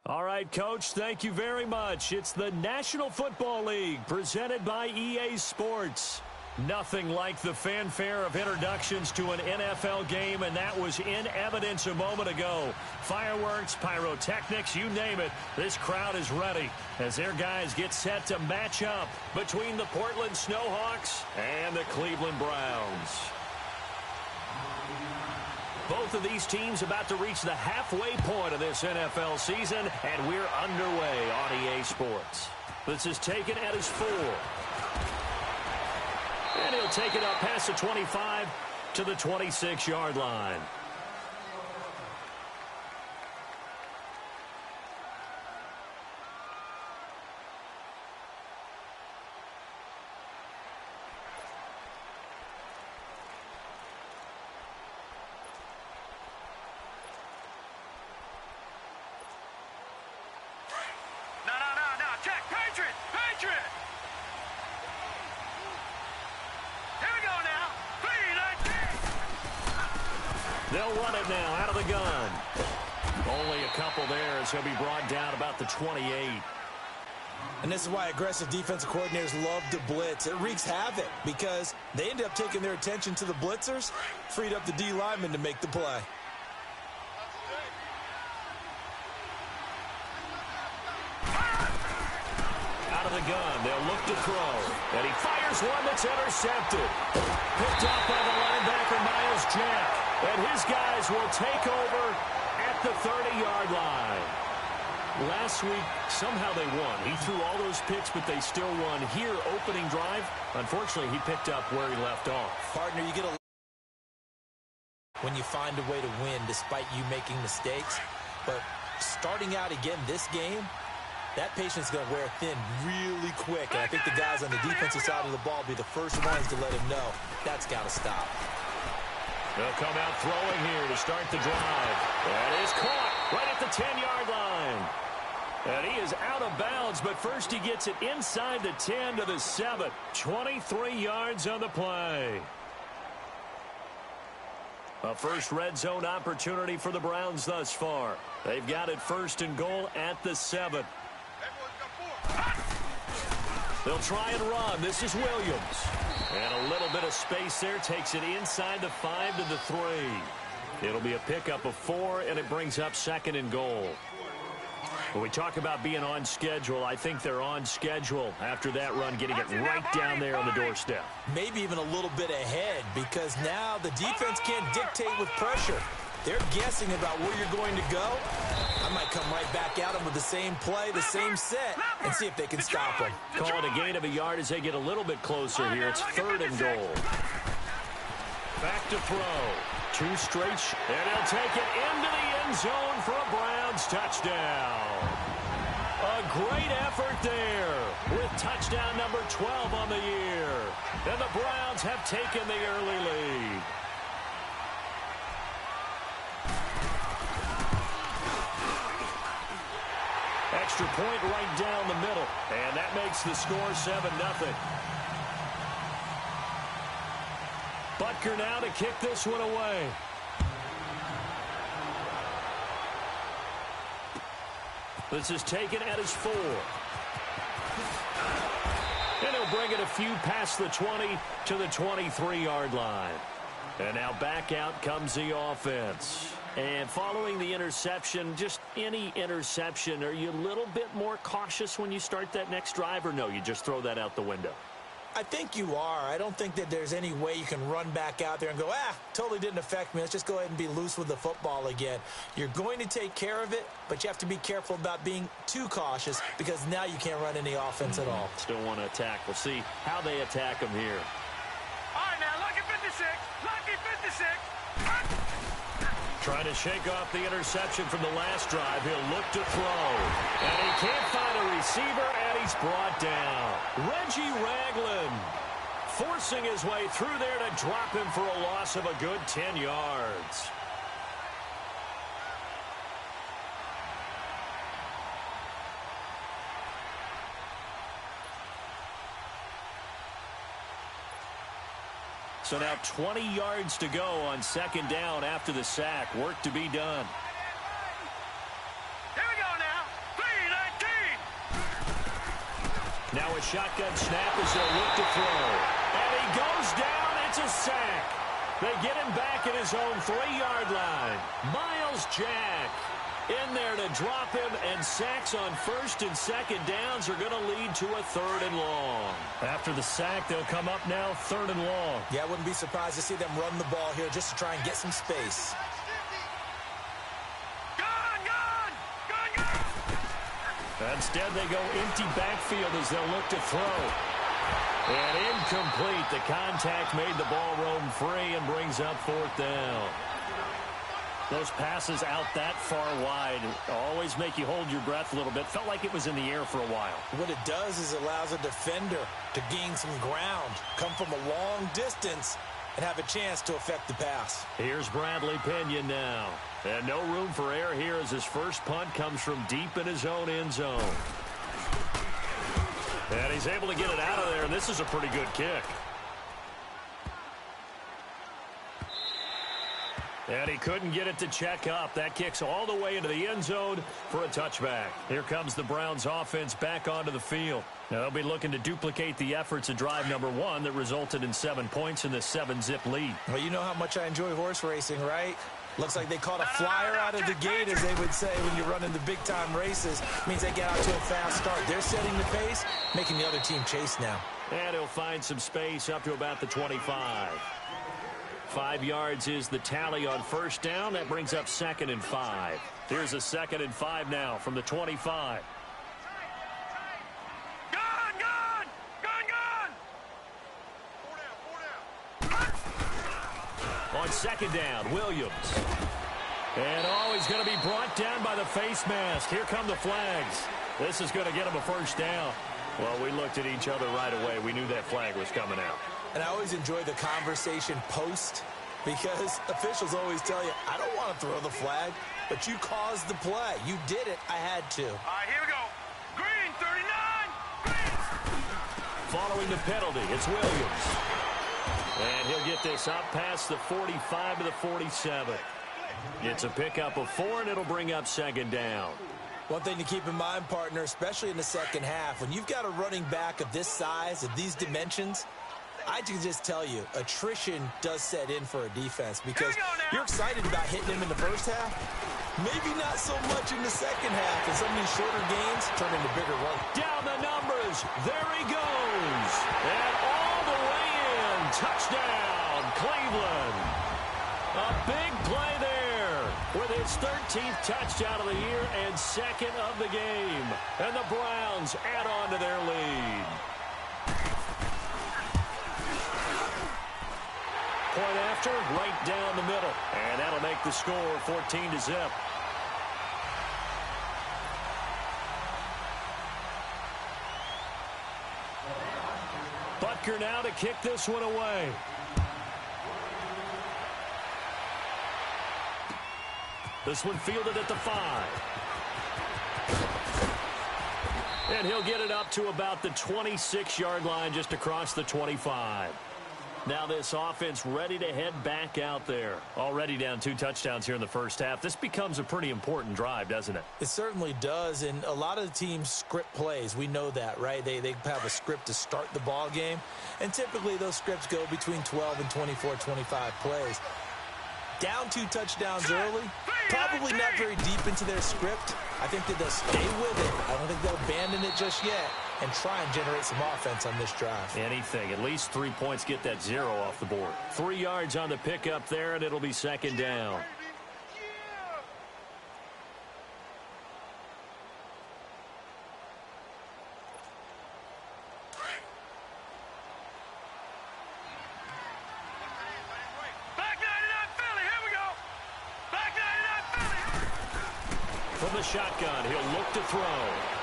All right, Coach, thank you very much. It's the National Football League presented by EA Sports. Nothing like the fanfare of introductions to an NFL game, and that was in evidence a moment ago. Fireworks, pyrotechnics, you name it. This crowd is ready as their guys get set to match up between the Portland Snowhawks and the Cleveland Browns. Both of these teams about to reach the halfway point of this NFL season, and we're underway on EA Sports. This is taken at his 4. And he'll take it up past the 25 to the 26-yard line. They'll run it now out of the gun. Only a couple there as he'll be brought down about the 28. And this is why aggressive defensive coordinators love to blitz. It wreaks havoc because they end up taking their attention to the blitzers, freed up the D lineman to make the play. Out of the gun, they'll look to throw. And he fires one that's intercepted. Picked up by the linebacker, Miles Jack. And his guys will take over at the 30-yard line. Last week, somehow they won. He threw all those picks, but they still won. Here, opening drive, unfortunately, he picked up where he left off. Partner, you get a when you find a way to win despite you making mistakes. But starting out again this game, that patience is going to wear thin really quick. And I think the guys on the defensive side of the ball will be the first ones to let him know that's got to stop. They'll come out throwing here to start the drive. That is caught right at the 10-yard line. And he is out of bounds, but first he gets it inside the 10 to the 7. 23 yards on the play. A first red zone opportunity for the Browns thus far. They've got it first and goal at the 7. They'll try and run. This is Williams. And a little bit of space there. Takes it inside the 5 to the 3. It'll be a pickup of 4, and it brings up second and goal. When we talk about being on schedule, I think they're on schedule after that run, getting it right down there on the doorstep. Maybe even a little bit ahead because now the defense can't dictate with pressure. They're guessing about where you're going to go. I might come right back at them with the same play, the same set, and see if they can stop them. Call it a gain of a yard as they get a little bit closer here. It's third and goal. Back to throw. 2 straight, and he'll take it into the end zone for a Browns touchdown. A great effort there with touchdown number 12 on the year. And the Browns have taken the early lead. Extra point right down the middle, and that makes the score 7-0. Butker now to kick this one away. This is taken at his 4. And he'll bring it a few past the 20 to the 23-yard line. And now back out comes the offense. And following the interception, just any interception, are you a little bit more cautious when you start that next drive, or no, you just throw that out the window? I think you are. I don't think that there's any way you can run back out there and go, totally didn't affect me. Let's just go ahead and be loose with the football again. You're going to take care of it, but you have to be careful about being too cautious because now you can't run any offense at all. Still want to attack. We'll see how they attack them here. All right, now, lucky 56. Lucky 56. Trying to shake off the interception from the last drive. He'll look to throw. And he can't find a receiver, and he's brought down. Reggie Ragland forcing his way through there to drop him for a loss of a good 10 yards. So now 20 yards to go on second down after the sack. Work to be done. Here we go now. Now a shotgun snap as they'll look to throw. And he goes down. It's a sack. They get him back at his own 3-yard line. Miles Jack in there to drop him, and sacks on first and second downs are going to lead to a 3rd and long. After the sack, they'll come up now 3rd and long. Yeah, I wouldn't be surprised to see them run the ball here just to try and get some space. Instead, they go empty backfield as they'll look to throw. And incomplete. The contact made the ball roam free and brings up 4th down. Those passes out that far wide always make you hold your breath a little bit. Felt like it was in the air for a while. What it does is it allows a defender to gain some ground, come from a long distance, and have a chance to affect the pass. Here's Bradley Pinion now. And no room for error here as his first punt comes from deep in his own end zone. And he's able to get it out of there, and this is a pretty good kick. And he couldn't get it to check up. That kicks all the way into the end zone for a touchback. Here comes the Browns offense back onto the field. Now they'll be looking to duplicate the efforts of drive number 1 that resulted in 7 points in the 7-zip lead. Well, you know how much I enjoy horse racing, right? Looks like they caught a flyer out of the gate, as they would say when you're running the big-time races. Means they get out to a fast start. They're setting the pace, making the other team chase now. And he'll find some space up to about the 25. 5 yards is the tally on first down. That brings up 2nd and 5. Here's a 2nd and 5 now from the 25. On 2nd down, Williams. And he's going to be brought down by the face mask. Here come the flags. This is going to get him a first down. Well, we looked at each other right away. We knew that flag was coming out. And I always enjoy the conversation post, because officials always tell you, I don't want to throw the flag, but you caused the play. You did it. I had to. All right, here we go. Green, 39. Green. Following the penalty, it's Williams. And he'll get this up past the 45 to the 47. It's a pickup of 4, and it'll bring up 2nd down. One thing to keep in mind, partner, especially in the second half, when you've got a running back of this size, of these dimensions, I can just tell you, attrition does set in for a defense, because you're excited about hitting him in the first half. Maybe not so much in the second half, and some of these shorter games turn into bigger runs. Down the numbers. There he goes. And all the way in. Touchdown, Cleveland. A big play there with his 13th touchdown of the year and 2nd of the game. And the Browns add on to their lead. Point after, right down the middle. And that'll make the score 14-0. Butker now to kick this one away. This one fielded at the 5. And he'll get it up to about the 26-yard line, just across the 25. Now this offense ready to head back out there. Already down 2 touchdowns here in the first half. This becomes a pretty important drive, doesn't it? It certainly does, and a lot of the teams script plays. We know that, right? They have a script to start the ball game, and typically those scripts go between 12 and 24, 25 plays. Down 2 touchdowns early, probably not very deep into their script. I think that they'll stay with it. I don't think they'll abandon it just yet and try and generate some offense on this drive. Anything. At least 3 points, get that 0 off the board. 3 yards on the pickup there, and it'll be 2nd down. From the shotgun, he'll look to throw,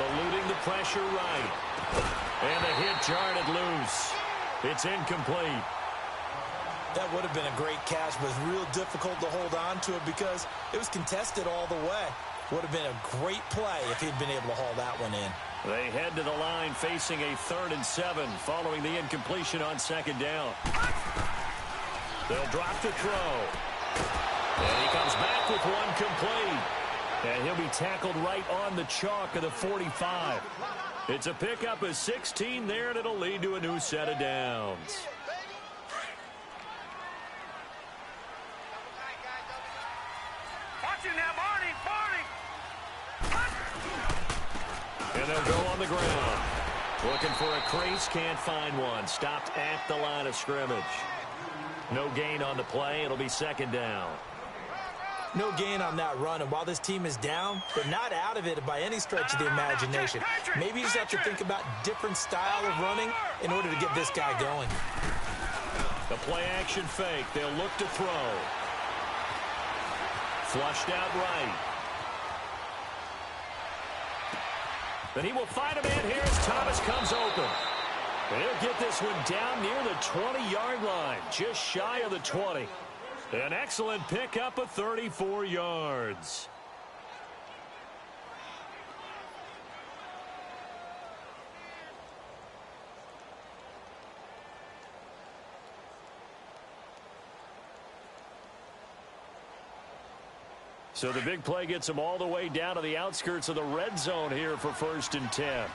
eluding the pressure right. And the hit jarred it loose. It's incomplete. That would have been a great catch, but it's real difficult to hold on to it because it was contested all the way. Would have been a great play if he'd been able to haul that one in. They head to the line facing a 3rd and 7 following the incompletion on 2nd down. They'll drop to throw. And he comes back with one complete. And he'll be tackled right on the chalk of the 45. It's a pickup of 16 there, and it'll lead to a new set of downs. Watch it now, Barney. And they'll go on the ground. Looking for a crease, can't find one. Stopped at the line of scrimmage. No gain on the play. It'll be second down. No gain on that run, and while this team is down, they're not out of it by any stretch of the imagination. Maybe you just have to think about different style of running in order to get this guy going. The play-action fake. They'll look to throw. Flushed out right. Then he will find a man here as Thomas comes open. And he'll get this one down near the 20-yard line, just shy of the 20. An excellent pickup of 34 yards. So the big play gets him all the way down to the outskirts of the red zone here for 1st and 10.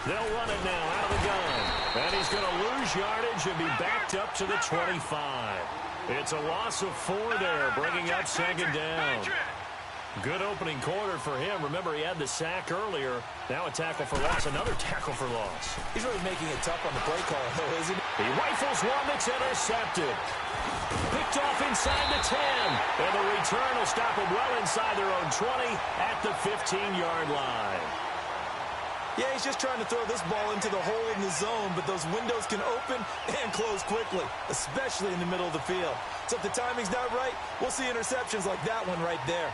They'll run it now out of the gun. And he's going to lose yardage and be backed up to the 25. It's a loss of 4 there, bringing up second down. Good opening quarter for him. Remember, he had the sack earlier. Now a tackle for loss, another tackle for loss. He's really making it tough on the play call, though, isn't he? He rifles one that's intercepted. Picked off inside the 10. And the return will stop him well inside their own 20 at the 15-yard line. Yeah, he's just trying to throw this ball into the hole in the zone, but those windows can open and close quickly, especially in the middle of the field. So if the timing's not right, we'll see interceptions like that one right there.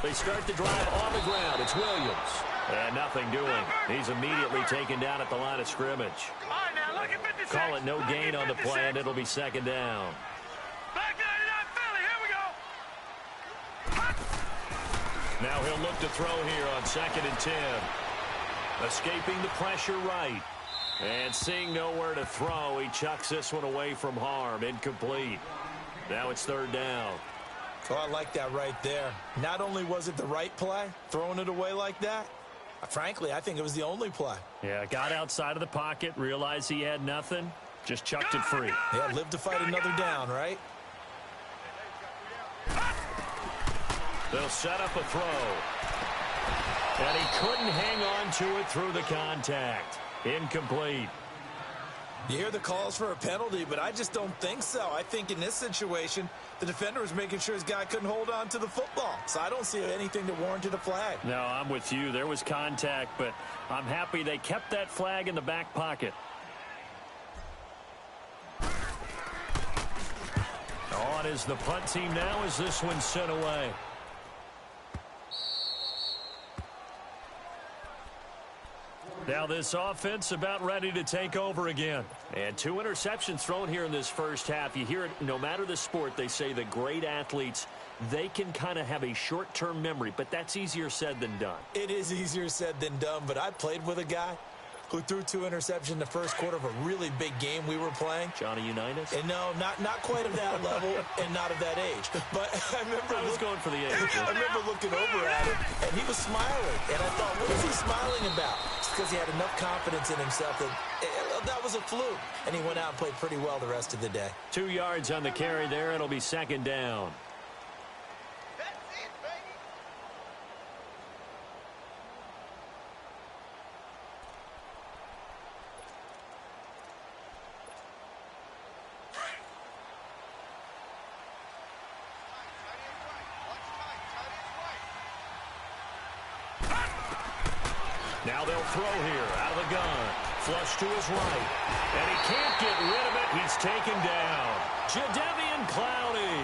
They start the drive on the ground. It's Williams. And nothing doing. He's immediately taken down at the line of scrimmage. All right, now, look at 56. Call it no gain on the play, and it'll be second down. Back 99 Philly, here we go. Now he'll look to throw here on 2nd and 10. Escaping the pressure right. And seeing nowhere to throw, he chucks this one away from harm. Incomplete. Now it's 3rd down. Oh, I like that right there. Not only was it the right play, throwing it away like that, frankly, I think it was the only play. Yeah, got outside of the pocket, realized he had nothing, just chucked it free. Yeah, live to fight another down, right? They'll set up a throw. And he couldn't hang on to it through the contact. Incomplete. You hear the calls for a penalty, but I just don't think so. I think in this situation, the defender was making sure his guy couldn't hold on to the football. So I don't see anything that warranted a flag. No, I'm with you. There was contact, but I'm happy they kept that flag in the back pocket. On is the punt team now as this one's sent away. Now this offense about ready to take over again. And 2 interceptions thrown here in this first half. You hear it no matter the sport. They say the great athletes, they can kind of have a short-term memory, but that's easier said than done. It is easier said than done, but I played with a guy who threw 2 interceptions in the first quarter of a really big game we were playing. Johnny Unitas? And no, not quite of that level and not of that age. But I was going for the age. I remember looking over at him, and he was smiling. And I thought, what is he smiling about? It's because he had enough confidence in himself that was a fluke. And he went out and played pretty well the rest of the day. 2 yards on the carry there. It'll be second down. Now they'll throw here out of the gun. Flush to his right. And he can't get rid of it. He's taken down. Jadeveon Clowney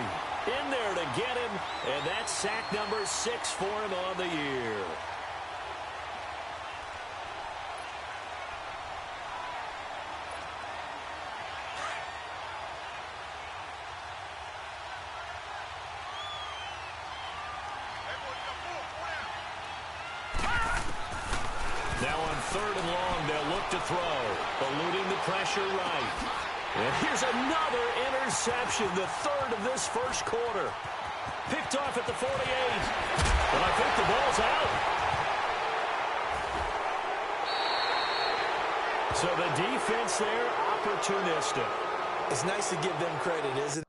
in there to get him. And that's sack number 6 for him on the year. third and long. They'll look to throw, eluding the pressure right. And here's another interception, the third of this first quarter. Picked off at the 48. But I think the ball's out. So the defense there, opportunistic. It's nice to give them credit, isn't it?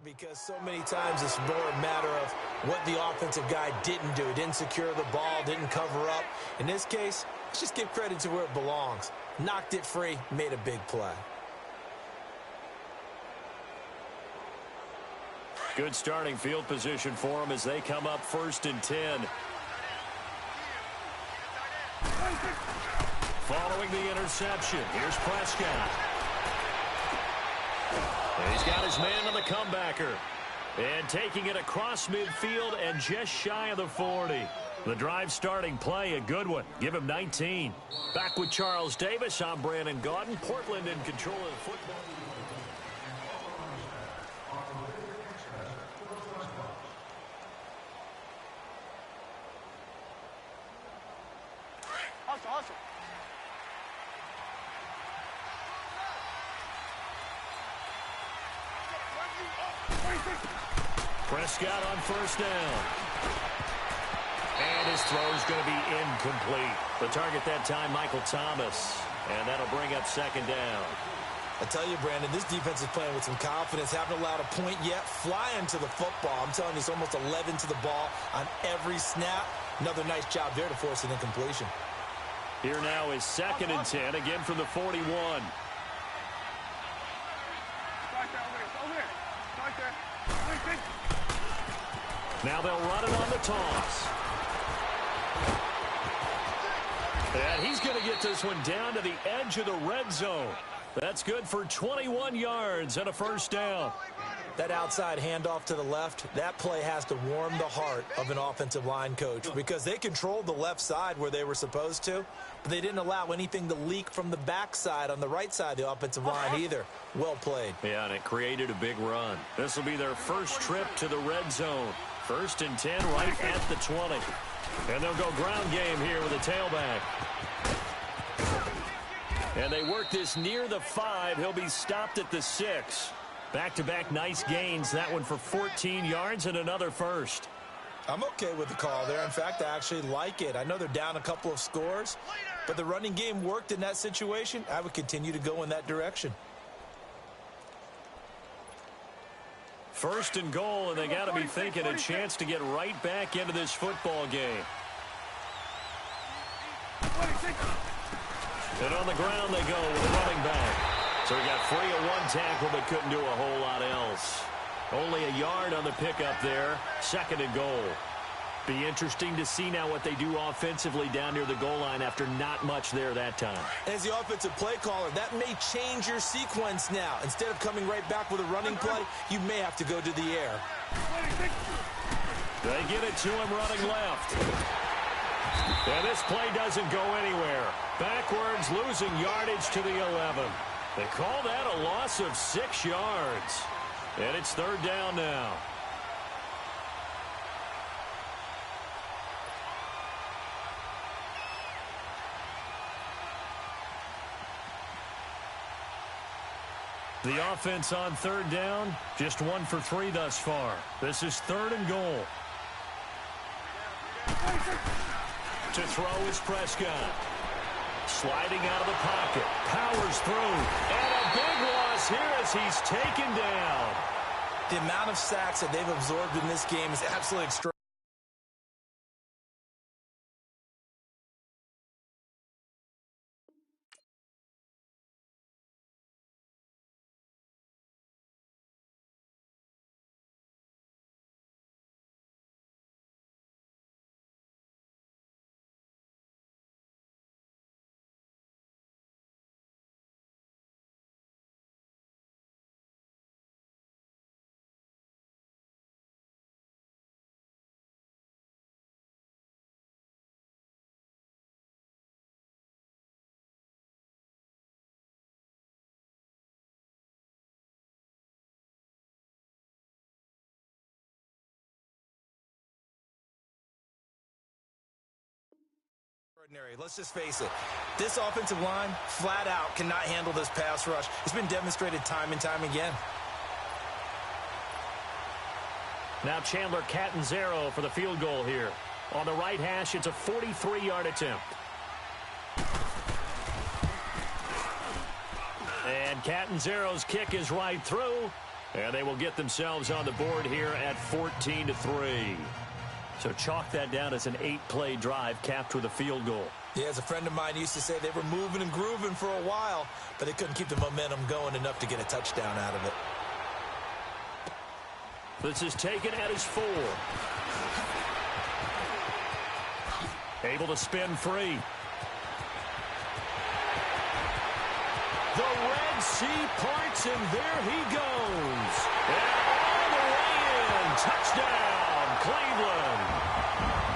Because so many times it's more a matter of what the offensive guy didn't do. Didn't secure the ball, didn't cover up. In this case, let's just give credit to where it belongs. Knocked it free, made a big play. Good starting field position for them as they come up 1st and 10. Following the interception, here's Prescott. And he's got his man on the comebacker. And taking it across midfield and just shy of the 40. The drive starting play, a good one. Give him 19. Back with Charles Davis. I'm Brandon Gaudin. Portland in control of the football. Hustle. Prescott on 1st down. And his throw is going to be incomplete. The target that time, Michael Thomas. And that'll bring up 2nd down. I tell you, Brandon, this defense is playing with some confidence. Haven't allowed a point yet. Flying to the football. I'm telling you, it's almost 11 to the ball on every snap. Another nice job there to force an incompletion. Here now is 2nd and 10, again from the 41. Now they'll run it on the toss. And he's going to get this one down to the edge of the red zone. That's good for 21 yards and a 1st down. That outside handoff to the left, that play has to warm the heart of an offensive line coach because they controlled the left side where they were supposed to, but they didn't allow anything to leak from the backside on the right side of the offensive line either. Well played. Yeah, and it created a big run. This will be their first trip to the red zone. 1st and 10 right at the 20. And they'll go ground game here with a tailback. And they work this near the 5. He'll be stopped at the 6. Back-to-back nice gains. That one for 14 yards and another 1st. I'm okay with the call there. In fact, I actually like it. I know they're down a couple of scores, but the running game worked in that situation. I would continue to go in that direction. 1st and goal, and they got to be thinking a chance to get right back into this football game. And on the ground they go with a running back. So he got free of one tackle but couldn't do a whole lot else. Only a yard on the pickup there. 2nd and goal. Be interesting to see now what they do offensively down near the goal line after not much there that time. As the offensive play caller, that may change your sequence now. Instead of coming right back with a running play, you may have to go to the air. They get it to him running left. And this play doesn't go anywhere. Backwards, losing yardage to the 11. They call that a loss of 6 yards. And it's 3rd down now. The offense on 3rd down, just 1 for 3 thus far. This is 3rd and goal. To throw is Prescott. Sliding out of the pocket. Powers through. And a big loss here as he's taken down. The amount of sacks that they've absorbed in this game is absolutely extraordinary. Extraordinary. Let's just face it. This offensive line, flat out, cannot handle this pass rush. It's been demonstrated time and time again. Now Chandler Catanzaro for the field goal here. On the right hash, it's a 43-yard attempt. And Catanzaro's kick is right through. And they will get themselves on the board here at 14-3. So chalk that down as an 8-play drive capped with a field goal. Yeah, as a friend of mine used to say, they were moving and grooving for a while, but they couldn't keep the momentum going enough to get a touchdown out of it. This is taken at his 4. Able to spin free. The Red Sea parts, and there he goes. And all the way in. Touchdown, Cleveland.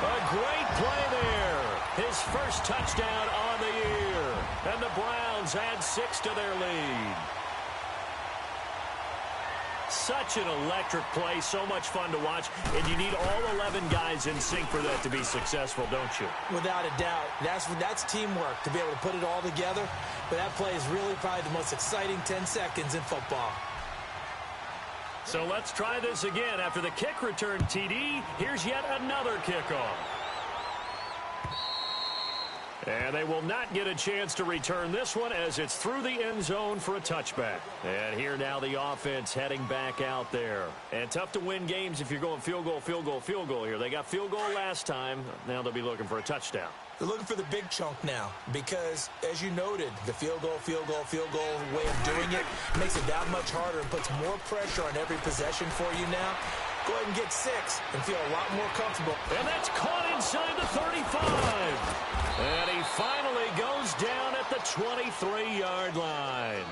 A great play there. His first touchdown on the year. And the Browns add 6 to their lead. Such an electric play, so much fun to watch, and you need all 11 guys in sync for that to be successful, don't you? Without a doubt. That's teamwork, to be able to put it all together. But that play is really probably the most exciting 10 seconds in football. So let's try this again. After the kick return TD, here's yet another kickoff. And they will not get a chance to return this one as it's through the end zone for a touchback. And here now the offense heading back out there. And tough to win games if you're going field goal, field goal, field goal here. They got field goal last time. Now they'll be looking for a touchdown. They're looking for the big chunk now because, as you noted, the field goal way of doing it makes it that much harder and puts more pressure on every possession for you now. Go ahead and get 6 and feel a lot more comfortable. And that's caught inside the 35. And he finally goes down at the 23-yard line.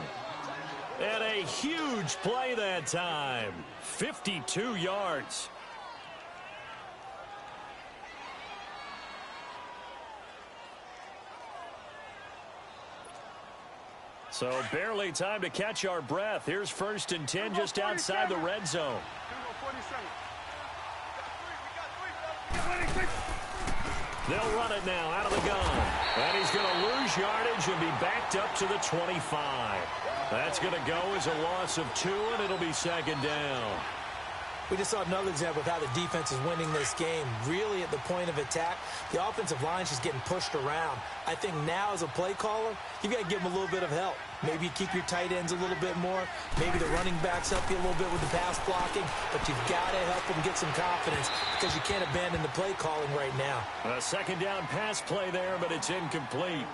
And a huge play that time. 52 yards. So barely time to catch our breath. Here's 1st and 10 just outside the red zone. They'll run it now out of the gun. And he's going to lose yardage and be backed up to the 25. That's going to go as a loss of 2, and it'll be 2nd down. We just saw another example of how the defense is winning this game. Really at the point of attack, the offensive line's just getting pushed around. I think now as a play caller, you've got to give them a little bit of help. Maybe keep your tight ends a little bit more. Maybe the running backs help you a little bit with the pass blocking. But you've got to help them get some confidence because you can't abandon the play calling right now. A 2nd down pass play there, but it's incomplete.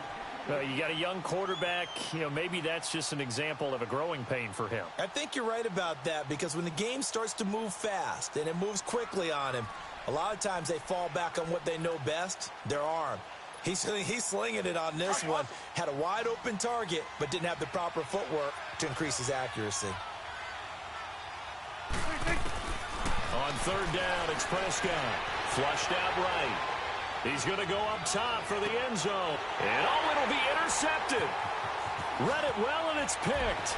You got a young quarterback. Maybe that's just an example of a growing pain for him. I think you're right about that because when the game starts to move fast and it moves quickly on him, a lot of times they fall back on what they know best, their arm. He's slinging it on this one. Had a wide open target, but didn't have the proper footwork to increase his accuracy. On 3rd down, it's Prescott. Flushed out right. He's going to go up top for the end zone. And it'll be intercepted. Read it well, and it's picked.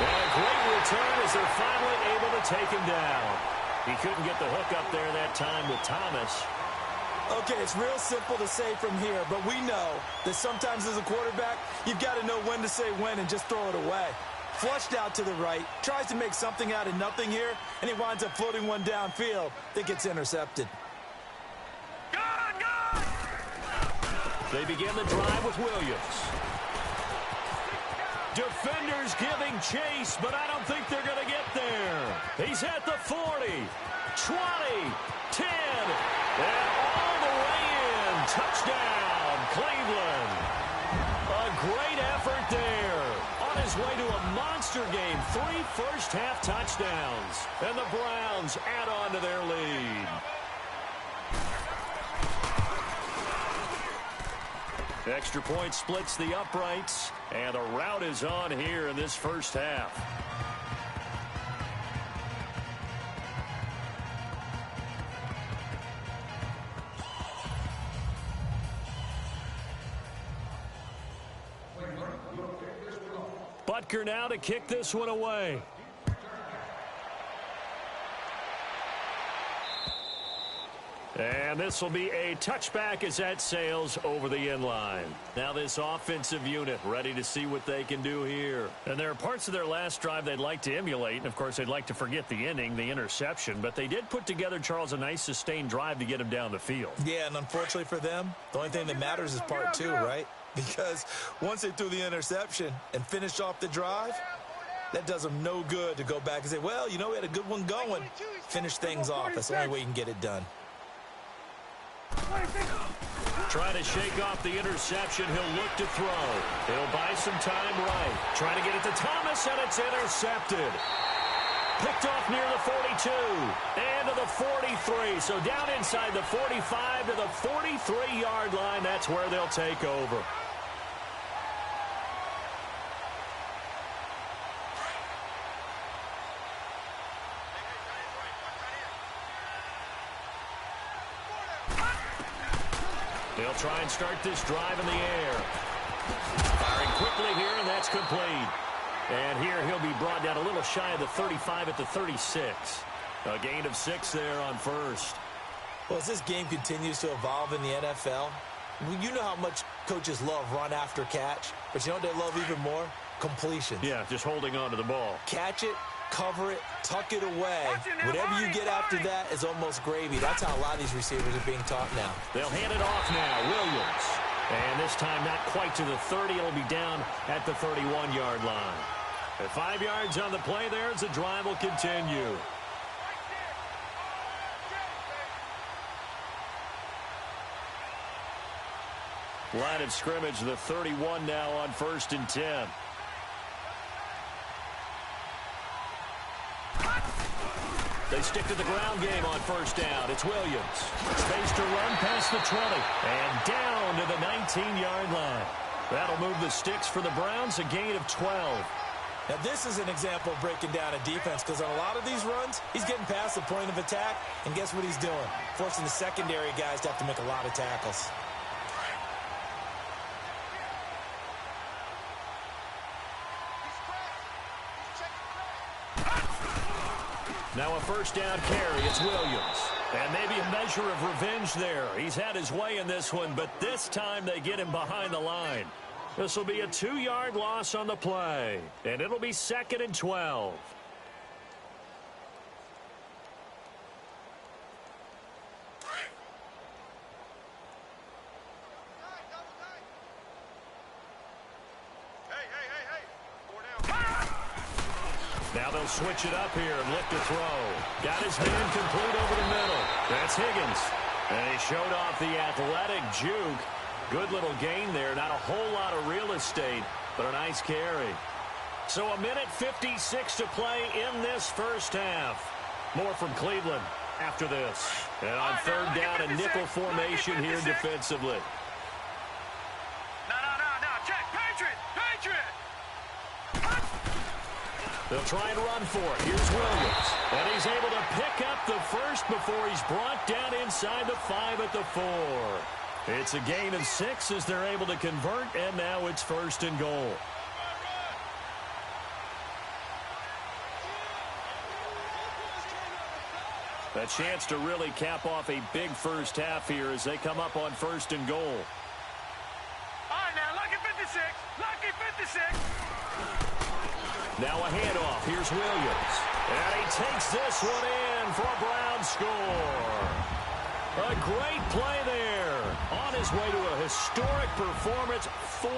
And a great return as they're finally able to take him down. He couldn't get the hook up there that time with Thomas. Okay, it's real simple to say from here, but we know that sometimes as a quarterback, you've got to know when to say when and just throw it away. Flushed out to the right, tries to make something out of nothing here, and he winds up floating one downfield that gets intercepted. They begin the drive with Williams. Defenders giving chase, but I don't think they're going to get there. He's at the 40, 20, 10, and all the way in. Touchdown, Cleveland. A great effort there. On his way to a monster game, 3 first-half touchdowns. And the Browns add on to their lead. Extra point splits the uprights, and the route is on here in this first half. Butker now to kick this one away. And this will be a touchback as that sails over the inline. Now this offensive unit ready to see what they can do here. And there are parts of their last drive they'd like to emulate. And, of course, they'd like to forget the inning, the interception. But they did put together, Charles, a nice sustained drive to get them down the field. Yeah, and unfortunately for them, the only thing that matters is part two, right? Because once they threw the interception and finished off the drive, that does them no good to go back and say, well, you know, we had a good one going. Finish things off. That's the only way you can get it done. Trying to shake off the interception. He'll look to throw. He'll buy some time right. Trying to get it to Thomas, and it's intercepted. Picked off near the 42 and to the 43. So down inside the 45 to the 43-yard line. That's where they'll take over. They'll try and start this drive in the air. Firing quickly here, and that's complete. And here he'll be brought down a little shy of the 35 at the 36. A gain of 6 there on first. Well, as this game continues to evolve in the NFL, you know how much coaches love run after catch, but you know what they love even more? Completions. Yeah, just holding on to the ball. Catch it, cover it, tuck it away. Whatever you get after that is almost gravy. That's how a lot of these receivers are being taught now. They'll hand it off now. Williams. And this time not quite to the 30. It'll be down at the 31-yard line. At 5 yards on the play there as the drive will continue. Line of scrimmage, the 31 now on 1st and 10. They stick to the ground game on 1st down. It's Williams. Space to run past the 20. And down to the 19-yard line. That'll move the sticks for the Browns, a gain of 12. Now, this is an example of breaking down a defense because on a lot of these runs, he's getting past the point of attack, and guess what he's doing? Forcing the secondary guys to have to make a lot of tackles. Now a 1st down carry. It's Williams. And maybe a measure of revenge there. He's had his way in this one, but this time they get him behind the line. This will be a 2-yard loss on the play, and it'll be 2nd and 12. Now they'll switch it up here and look to throw. Got his man complete over the middle. That's Higgins. And he showed off the athletic juke. Good little gain there. Not a whole lot of real estate, but a nice carry. So a minute 56 to play in this first half. More from Cleveland after this. And on 3rd down, a nickel formation here defensively. No. Check. Patriot. They'll try and run for it. Here's Williams. And he's able to pick up the first before he's brought down inside the 5 at the 4. It's a gain of 6 as they're able to convert, and now it's 1st and goal. A chance to really cap off a big first half here as they come up on 1st and goal. All right, now, lucky 56. Lucky 56. Now a handoff. Here's Williams. And he takes this one in for a Brown score. A great play there. On his way to a historic performance, 4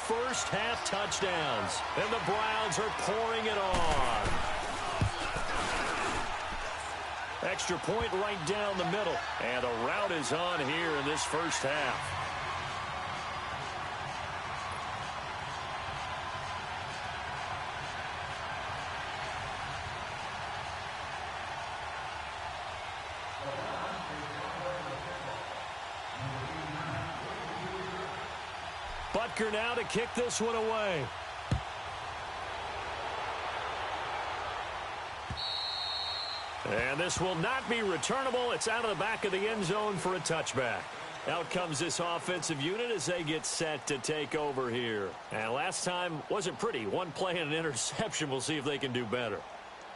first-half touchdowns. And the Browns are pouring it on. Extra point right down the middle. And the route is on here in this first half. Butker now to kick this one away. And this will not be returnable. It's out of the back of the end zone for a touchback. Out comes this offensive unit as they get set to take over here. And last time wasn't pretty. One play and an interception. We'll see if they can do better.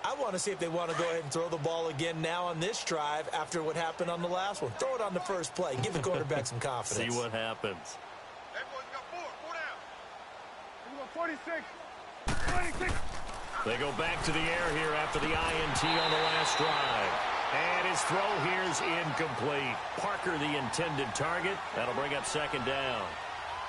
I want to see if they want to go ahead and throw the ball again now on this drive after what happened on the last one. Throw it on the first play. Give the quarterback some confidence. See what happens. Everyone's got four down. We got 46. 26. They go back to the air here after the INT on the last drive. And his throw here is incomplete. Parker, the intended target. That'll bring up second down.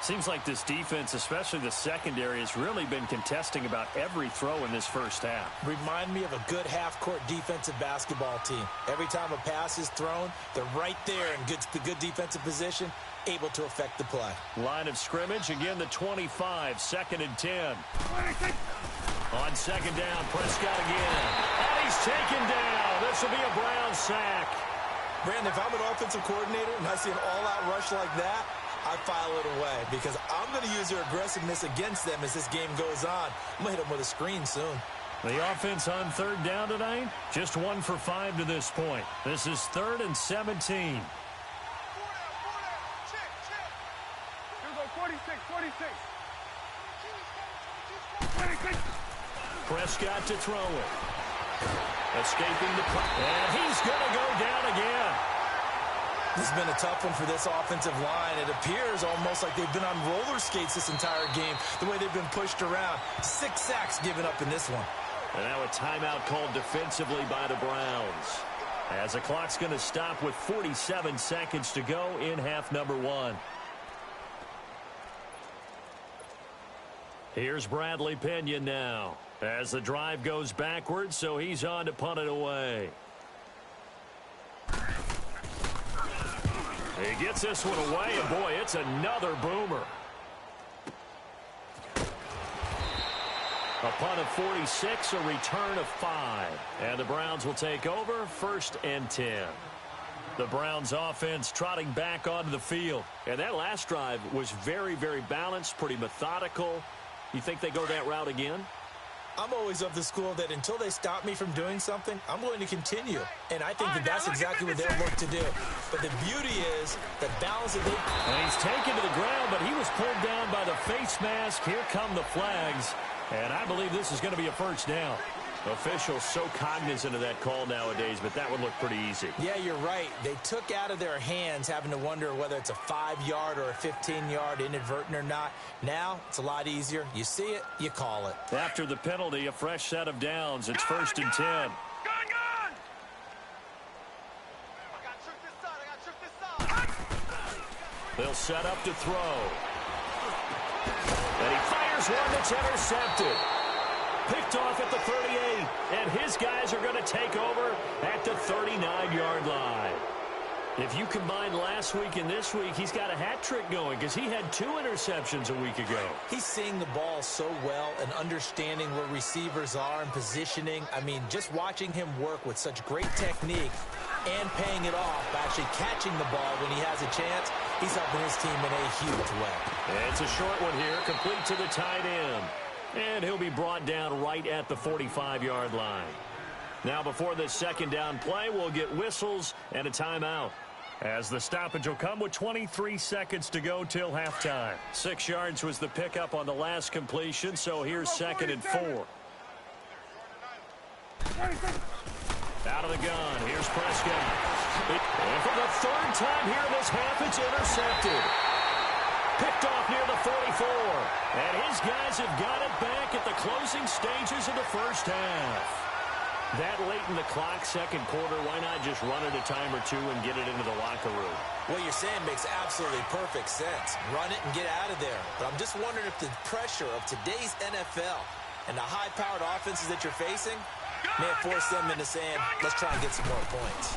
Seems like this defense, especially the secondary, has really been contesting about every throw in this first half. Remind me of a good half-court defensive basketball team. Every time a pass is thrown, they're right there in good defensive position, able to affect the play. Line of scrimmage, again the 25, 2nd and 10. 26. On second down, Prescott again. And he's taken down. This will be a Brown sack. Brandon, if I'm an offensive coordinator and I see an all-out rush like that, I file it away because I'm going to use their aggressiveness against them as this game goes on. I'm going to hit them with a screen soon. The offense on third down tonight, just 1 for 5 to this point. This is 3rd and 17. 4 down. Check. Here we go, 46. 26. Prescott to throw it. Escaping the punt. And he's going to go down again. This has been a tough one for this offensive line. It appears almost like they've been on roller skates this entire game, the way they've been pushed around. 6 sacks given up in this one. And now a timeout called defensively by the Browns. As the clock's going to stop with 47 seconds to go in half number 1. Here's Bradley Pinion now. As the drive goes backwards, so he's on to punt it away. He gets this one away, and boy, it's another boomer. A punt of 46, a return of 5. And the Browns will take over, 1st and 10. The Browns offense trotting back onto the field. And that last drive was very, very balanced, pretty methodical. You think they go that route again? I'm always of the school that until they stop me from doing something, I'm going to continue. And I think that that's exactly what they'll look to do. But the beauty is the balance that they... And he's taken to the ground, but he was pulled down by the face mask. Here come the flags. And I believe this is going to be a first down. Officials so cognizant of that call nowadays, but that would look pretty easy. Yeah, you're right. They took out of their hands having to wonder whether it's a 5-yard or a 15-yard inadvertent or not. Now, it's a lot easier. You see it, you call it. After the penalty, a fresh set of downs. It's 1st and 10. Gone! They'll set up to throw. And he fires one that's intercepted. Picked off at the 38, and his guys are going to take over at the 39-yard line. If you combine last week and this week, he's got a hat trick going because he had 2 interceptions a week ago. He's seeing the ball so well and understanding where receivers are and positioning. I mean, just watching him work with such great technique and paying it off by actually catching the ball when he has a chance, he's helping his team in a huge way. And it's a short one here, complete to the tight end. And he'll be brought down right at the 45-yard line. Now, before this second down play, we'll get whistles and a timeout. As the stoppage will come with 23 seconds to go till halftime. 6 yards was the pickup on the last completion, so here's 2nd and 4. Out of the gun, here's Prescott. And for the 3rd time here in this half, it's intercepted. Picked off near the 44. And his guys have got it back at the closing stages of the first half. That late in the clock, second quarter, why not just run it a time or 2 and get it into the locker room? What you're saying makes absolutely perfect sense. Run it and get out of there. But I'm just wondering if the pressure of today's NFL and the high-powered offenses that you're facing may have forced them into saying, let's try and get some more points.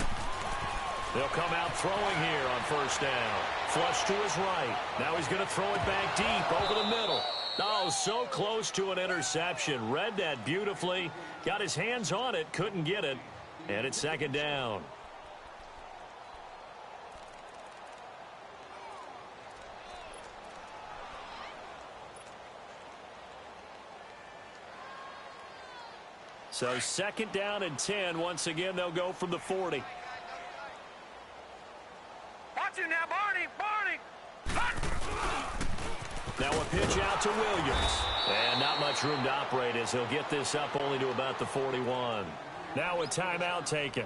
They'll come out throwing here on first down. Flush to his right. Now he's going to throw it back deep over the middle. Oh, so close to an interception. Read that beautifully. Got his hands on it. Couldn't get it. And it's 2nd down. So 2nd down and 10. Once again, they'll go from the 40. Watch him now, Barney! Now a pitch out to Williams. And not much room to operate as he'll get this up only to about the 41. Now a timeout taken.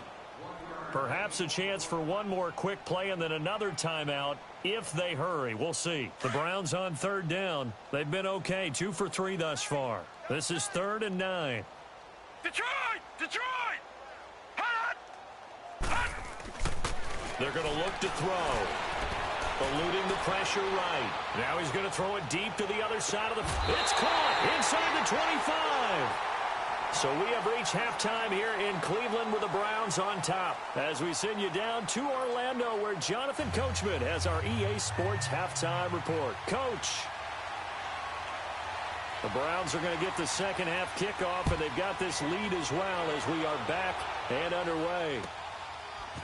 Perhaps a chance for one more quick play and then another timeout if they hurry. We'll see. The Browns on third down. They've been okay, 2 for 3 thus far. This is 3rd and 9. Detroit! Detroit! Hot! Hot! They're going to look to throw. Eluding the pressure right. Now he's going to throw it deep to the other side of the... It's caught inside the 25. So we have reached halftime here in Cleveland with the Browns on top. As we send you down to Orlando where Jonathan Coachman has our EA Sports halftime report. Coach. The Browns are going to get the second half kickoff, and they've got this lead as well as we are back and underway.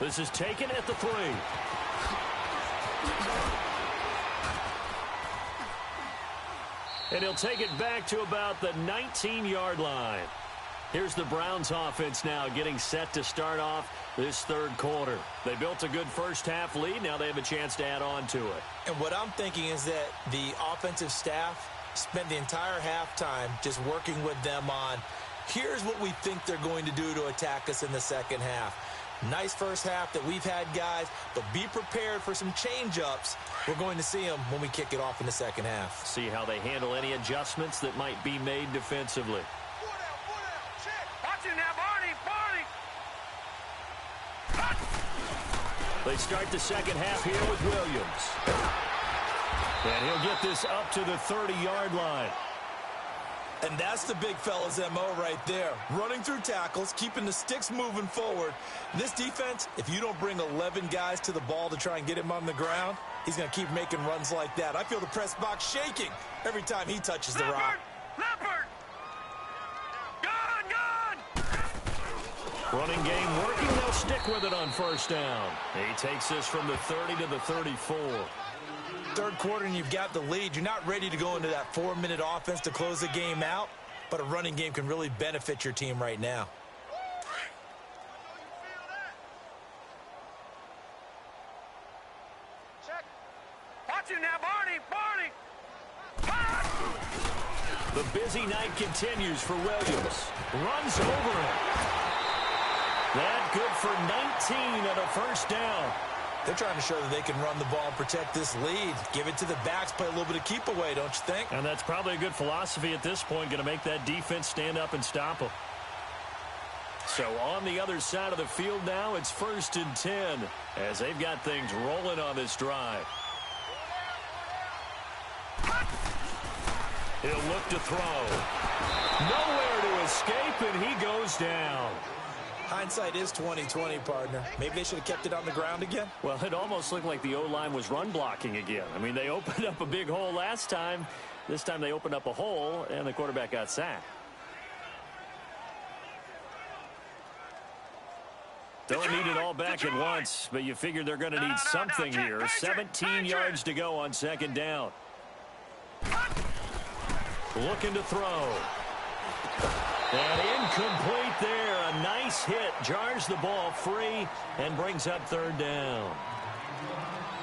This is taken at the 3. And he'll take it back to about the 19-yard line. Here's the Browns offense now getting set to start off this third quarter. They built a good first half lead. Now they have a chance to add on to it. And what I'm thinking is that the offensive staff spent the entire halftime just working with them on, here's what we think they're going to do to attack us in the second half. Nice first half that we've had, guys, but be prepared for some change-ups. We're going to see them when we kick it off in the second half. See how they handle any adjustments that might be made defensively. Watch it now, Barney! They start the second half here with Williams. And he'll get this up to the 30-yard line. And that's the big fella's MO right there. Running through tackles, keeping the sticks moving forward. This defense, if you don't bring 11 guys to the ball to try and get him on the ground, he's going to keep making runs like that. I feel the press box shaking every time he touches the rock. Leopard! Gun! Running game working. They'll stick with it on first down. He takes this from the 30 to the 34. Third quarter and you've got the lead. You're not ready to go into that 4-minute offense to close the game out, but a running game can really benefit your team right now. Check. Watch it now, Barney! The busy night continues for Williams. Runs over him. That good for 19 and a first down. They're trying to show that they can run the ball and protect this lead. Give it to the backs, play a little bit of keep away, don't you think? And that's probably a good philosophy at this point, going to make that defense stand up and stop them. So on the other side of the field now, it's 1st and 10 as they've got things rolling on this drive. He'll look to throw. Nowhere to escape, and he goes down. Hindsight is 20/20, partner. Maybe they should have kept it on the ground again. Well, it almost looked like the O-line was run blocking again. I mean, they opened up a big hole last time. This time they opened up a hole, and the quarterback got sacked. Don't need it all back at once, but you figure they're going to need something here. 17 yards to go on second down. Looking to throw. And incomplete there. A nice hit. Jars the ball free and brings up third down.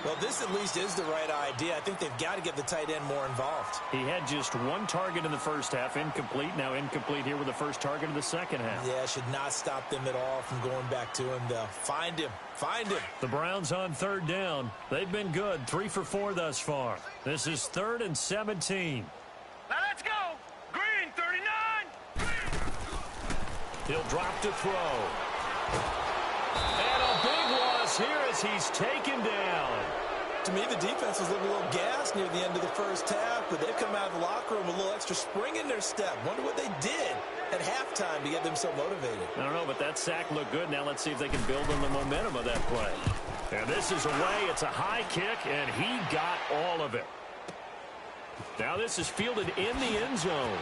Well, this at least is the right idea. I think they've got to get the tight end more involved. He had just one target in the first half. Incomplete. Now incomplete here with the first target of the second half. Yeah, should not stop them at all from going back to him, though. Find him. Find him. The Browns on third down. They've been good. 3 for 4 thus far. This is 3rd and 17. Now let's go! Green, 39! He'll drop to throw. And a big loss here as he's taken down. To me, the defense was looking a little gassed near the end of the first half, but they've come out of the locker room with a little extra spring in their step. Wonder what they did at halftime to get them so motivated. I don't know, but that sack looked good. Now let's see if they can build on the momentum of that play. And this is away. It's a high kick, and he got all of it. Now this is fielded in the end zone.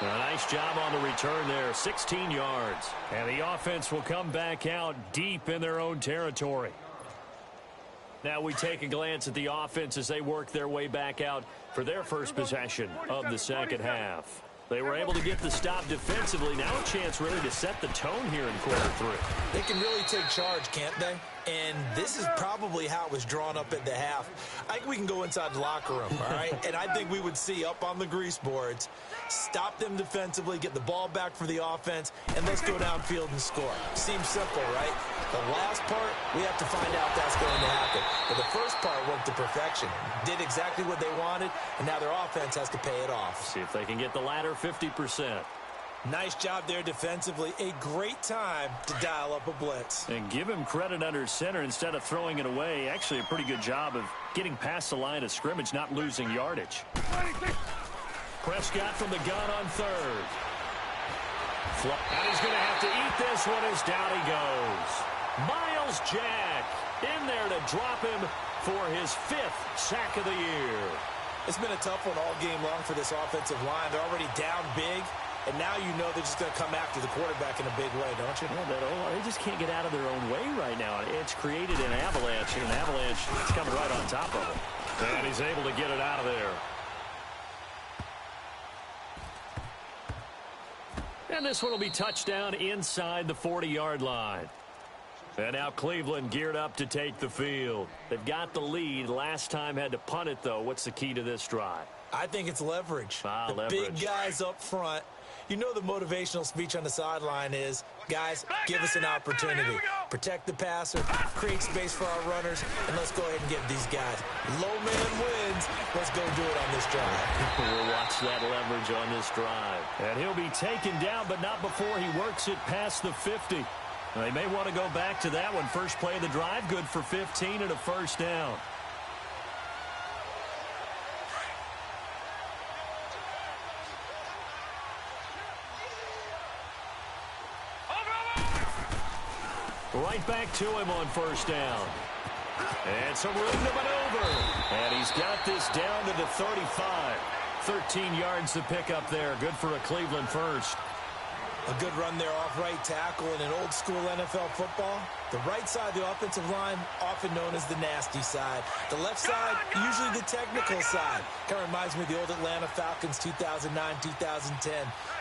A nice job on the return there, 16 yards. And the offense will come back out deep in their own territory. Now we take a glance at the offense as they work their way back out for their first possession of the second half. They were able to get the stop defensively. Now a chance really to set the tone here in quarter 3. They can really take charge, can't they? And this is probably how it was drawn up at the half. I think we can go inside the locker room, all right? And I think we would see up on the grease boards, stop them defensively, get the ball back for the offense, and let's go downfield and score. Seems simple, right? The last part, we have to find out that's going to happen. But the first part went to perfection. Did exactly what they wanted, and now their offense has to pay it off. See if they can get the latter 50%. Nice job there defensively. A great time to dial up a blitz. And give him credit under center instead of throwing it away. Actually, a pretty good job of getting past the line of scrimmage, not losing yardage. Prescott from the gun on third. And he's going to have to eat this one as down he goes. Miles Jack in there to drop him for his 5th sack of the year. It's been a tough one all game long for this offensive line. They're already down big. And now you know they're just going to come after the quarterback in a big way, don't you? Yeah, they just can't get out of their own way right now. It's created an avalanche, and an avalanche is coming right on top of them. And he's able to get it out of there. And this one will be touchdown inside the 40-yard line. And now Cleveland geared up to take the field. They've got the lead. Last time had to punt it, though. What's the key to this drive? I think it's leverage. Leverage. Big guys up front. You know the motivational speech on the sideline is, guys, give us an opportunity. Protect the passer, create space for our runners, and let's go ahead and get these guys. Low man wins. Let's go do it on this drive. We'll watch that leverage on this drive. And he'll be taken down, but not before he works it past the 50. They may want to go back to that one. First play of the drive, good for 15 and a first down. Right back to him on first down. And some room to maneuver. And he's got this down to the 35. 13 yards to pick up there. Good for a Cleveland first. A good run there off right tackle in an old school NFL football. The right side of the offensive line, often known as the nasty side. The left side, usually the technical side. Kind of reminds me of the old Atlanta Falcons 2009, 2010.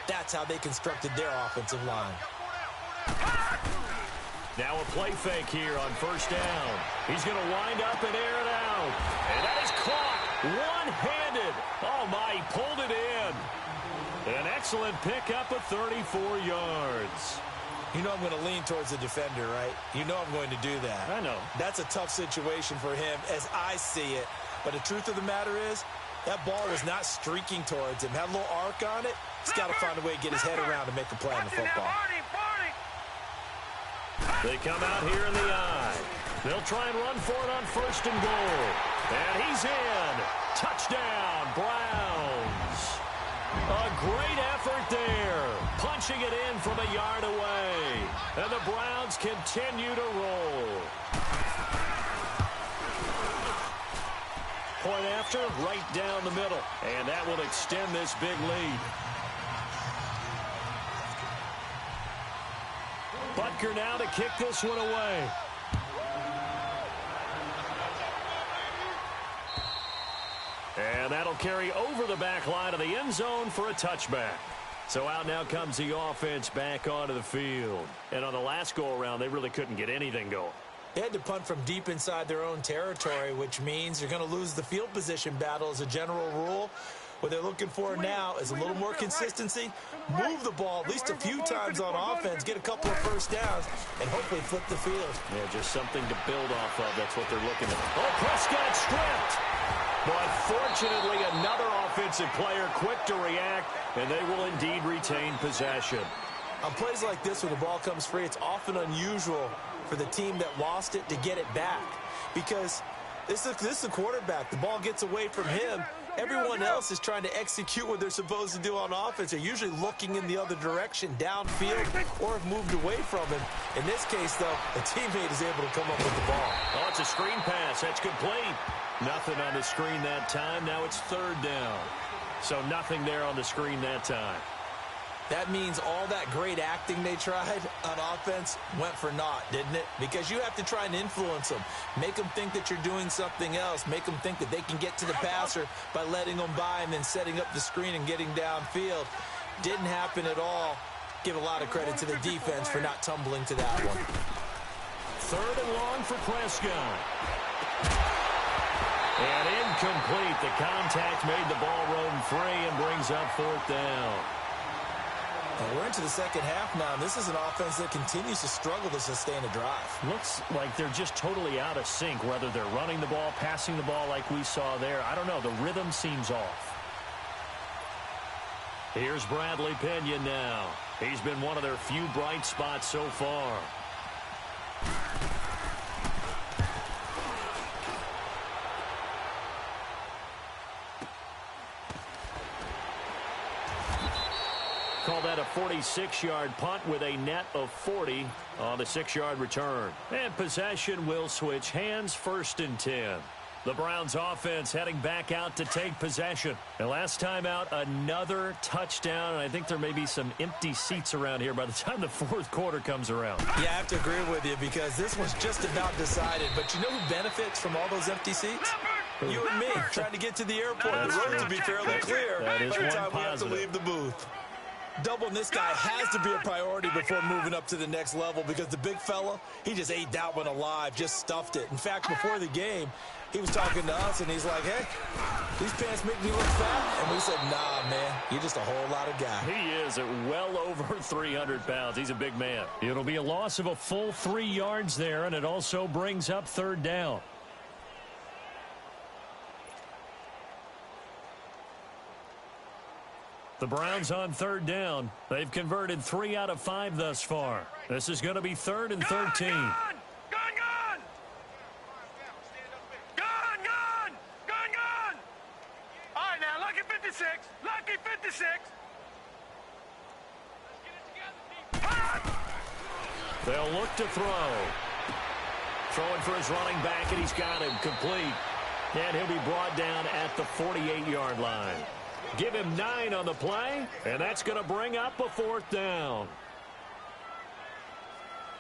That's how they constructed their offensive line. Now a play fake here on first down. He's going to wind up and air it out. And that is caught one-handed. Oh, my, he pulled it in. An excellent pickup of 34 yards. You know I'm going to lean towards the defender, right? You know I'm going to do that. I know. That's a tough situation for him as I see it. But the truth of the matter is, that ball was not streaking towards him. Had a little arc on it. He's got to find a way to get his head around to make a play on the football. They come out here in the eye. They'll try and run for it on first and goal. And he's in. Touchdown, Browns. A great effort there. Punching it in from a yard away. And the Browns continue to roll. Point after, right down the middle. And that will extend this big lead. Butker now to kick this one away. And that'll carry over the back line of the end zone for a touchback. So out now comes the offense back onto the field. And on the last go-around, they really couldn't get anything going. They had to punt from deep inside their own territory, which means you're going to lose the field position battle as a general rule. What they're looking for now is a little more consistency, move the ball at least a few times on offense, get a couple of first downs, and hopefully flip the field. Yeah, just something to build off of. That's what they're looking at. Oh, Prescott stripped. But fortunately, another offensive player quick to react, and they will indeed retain possession. On plays like this, when the ball comes free, it's often unusual for the team that lost it to get it back. Because this is a quarterback. The ball gets away from him. Everyone else is trying to execute what they're supposed to do on offense. They're usually looking in the other direction, downfield, or have moved away from him. In this case, though, a teammate is able to come up with the ball. Oh, it's a screen pass. That's complete. Nothing on the screen that time. Now it's third down. So nothing there on the screen that time. That means all that great acting they tried on offense went for naught, didn't it? Because you have to try and influence them. Make them think that you're doing something else. Make them think that they can get to the passer by letting them by and then setting up the screen and getting downfield. Didn't happen at all. Give a lot of credit to the defense for not tumbling to that one. third and long for Prescott. And incomplete. The contact made the ball roam free and brings up fourth down. And we're into the second half now, and this is an offense that continues to struggle to sustain a drive. Looks like they're just totally out of sync, whether they're running the ball, passing the ball like we saw there. I don't know. The rhythm seems off. Here's Bradley Pinion now. He's been one of their few bright spots so far. Call that a 46-yard punt with a net of 40 on the 6-yard return. And possession will switch hands, 1st and 10. The Browns offense heading back out to take possession. And last time out, another touchdown. And I think there may be some empty seats around here by the time the fourth quarter comes around. Yeah, I have to agree with you because this one's just about decided. But you know who benefits from all those empty seats? You and me, trying to get to the airport. The road to be fairly clear by the time we have to leave the booth. Doubling this guy has to be a priority before moving up to the next level because the big fella, he just ate that one alive, just stuffed it. In fact, before the game, he was talking to us, and he's like, hey, these pants make me look fat. And we said, nah, man, you're just a whole lot of guy. He is at well over 300 pounds. He's a big man. It'll be a loss of a full 3 yards there, and it also brings up 3rd down. The Browns on 3rd down. They've converted 3 out of 5 thus far. This is going to be 3rd and 13. Gun! All right, now, lucky 56. Lucky 56. They'll look to throw. Throwing for his running back, and he's got him complete. And he'll be brought down at the 48-yard line. Give him 9 on the play, and that's going to bring up a 4th down.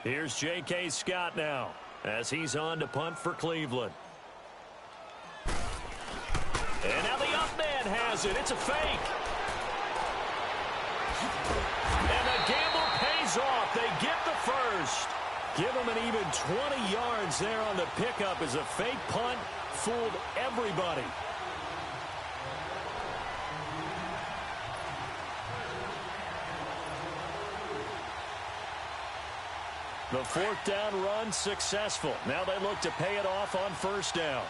Here's J.K. Scott now as he's on to punt for Cleveland. And now the up man has it. It's a fake. And the gamble pays off. They get the first. Give him an even 20 yards there on the pickup as a fake punt fooled everybody. The 4th down run successful. Now they look to pay it off on 1st down.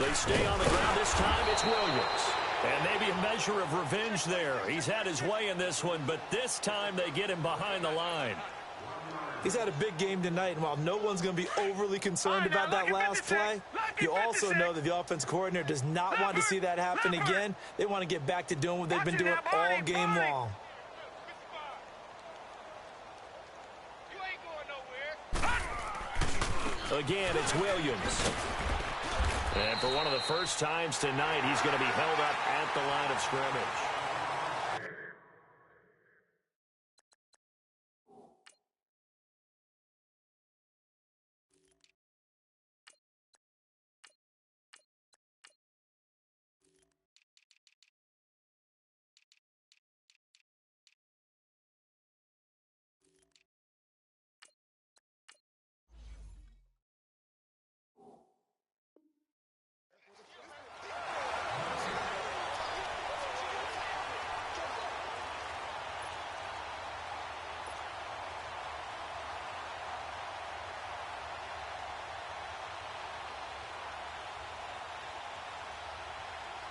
They stay on the ground. This time it's Williams. And maybe a measure of revenge there. He's had his way in this one, but this time they get him behind the line. He's had a big game tonight, and while no one's going to be overly concerned about that last play, you also know that the offense coordinator does not want to see that happen again. They want to get back to doing what they've been doing all game long. Again, it's Williams. And for one of the first times tonight, he's going to be held up at the line of scrimmage.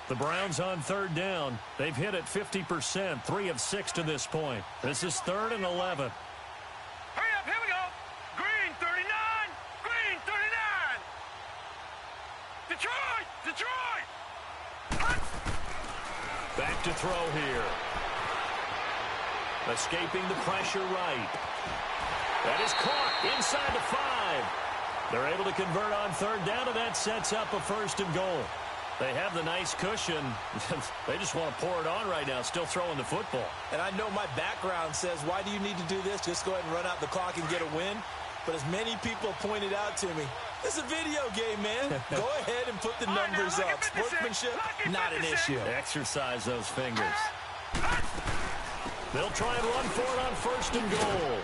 The Browns on 3rd down. They've hit it 50%, 3 of 6 to this point. This is 3rd and 11. Hurry up, here we go. Green 39. Green 39. Detroit. Back to throw here. Escaping the pressure right. That is caught inside the 5. They're able to convert on 3rd down, and that sets up a 1st and goal. They have the nice cushion. They just want to pour it on right now, still throwing the football. And I know my background says, why do you need to do this? Just go ahead and run out the clock and get a win. But as many people pointed out to me, it's a video game, man. Go ahead and put the numbers up. Sportsmanship, not an issue. Exercise those fingers. They'll try and run for it on 1st and goal.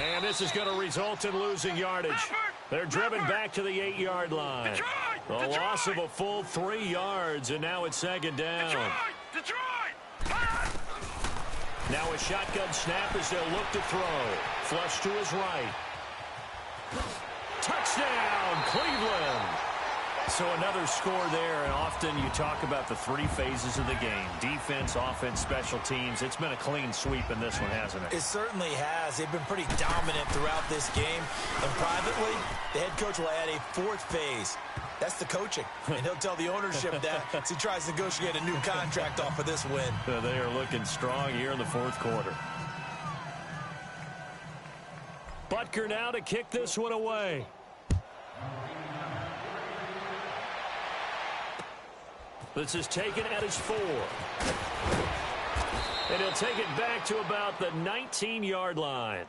And this is going to result in losing yardage. They're driven back to the 8-yard line. A loss of a full 3 yards, and now it's 2nd down. Now a shotgun snap as they'll look to throw. Flush to his right. Touchdown, Cleveland. So another score there, and often you talk about the 3 phases of the game. Defense, offense, special teams. It's been a clean sweep in this one, hasn't it? It certainly has. They've been pretty dominant throughout this game. And privately, the head coach will add a 4th phase. That's the coaching. And he'll tell the ownership that as he tries to negotiate a new contract off of this win. They are looking strong here in the 4th quarter. Butker now to kick this one away. This is taken at his 4. And he'll take it back to about the 19-yard line.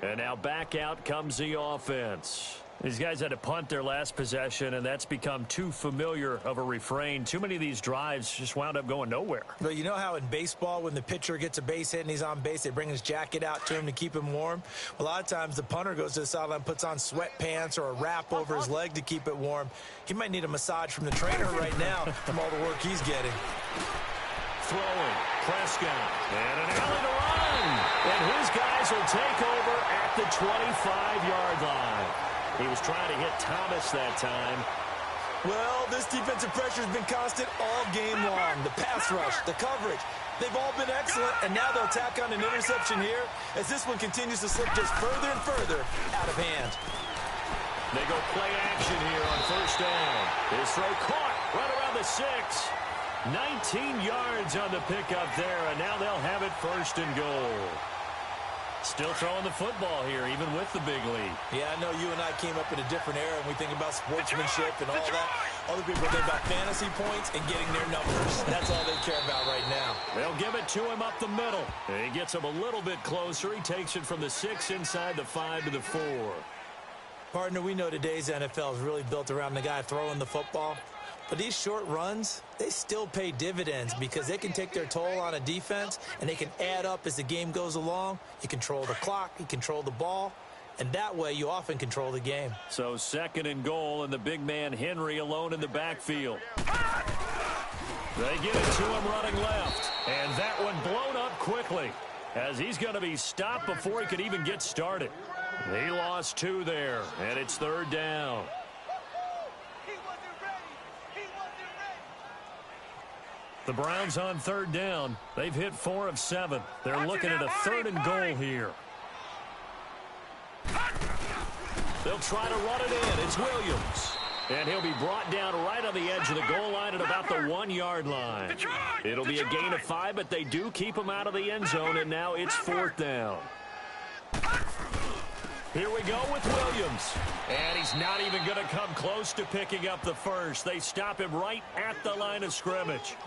And now back out comes the offense. These guys had to punt their last possession, and that's become too familiar of a refrain. Too many of these drives just wound up going nowhere. But you know how in baseball, when the pitcher gets a base hit and he's on base, they bring his jacket out to him to keep him warm? A lot of times the punter goes to the sideline, puts on sweatpants or a wrap over his leg to keep it warm. He might need a massage from the trainer right now from all the work he's getting. Throwing, Prescott, and an alley to run. And his guys will take over at the 25-yard line. He was trying to hit Thomas that time. Well, this defensive pressure has been constant all game long. The pass rush, the coverage, they've all been excellent, and now they'll tack on an interception here as this one continues to slip just further and further out of hand. They go play action here on 1st down. His throw caught right around the 6. 19 yards on the pickup there, and now they'll have it 1st and goal. Still throwing the football here, even with the big lead. Yeah, I know you and I came up in a different era, and we think about sportsmanship and all that. Other people think about fantasy points and getting their numbers. That's all they care about right now. They'll give it to him up the middle. He gets him a little bit closer. He takes it from the 6 inside the 5 to the 4. Partner, we know today's NFL is really built around the guy throwing the football. But these short runs, they still pay dividends because they can take their toll on a defense and they can add up as the game goes along. You control the clock, you control the ball, and that way you often control the game. So 2nd and goal, and the big man Henry alone in the backfield. They get it to him running left, and that one blown up quickly as he's going to be stopped before he could even get started. He lost 2 there, and it's 3rd down. The Browns on 3rd down. They've hit 4 of 7. They're looking at a 3rd and goal here. They'll try to run it in. It's Williams. And he'll be brought down right on the edge of the goal line at about the 1-yard line. It'll be a gain of 5, but they do keep him out of the end zone, and now it's 4th down. Here we go with Williams. And he's not even going to come close to picking up the first. They stop him right at the line of scrimmage.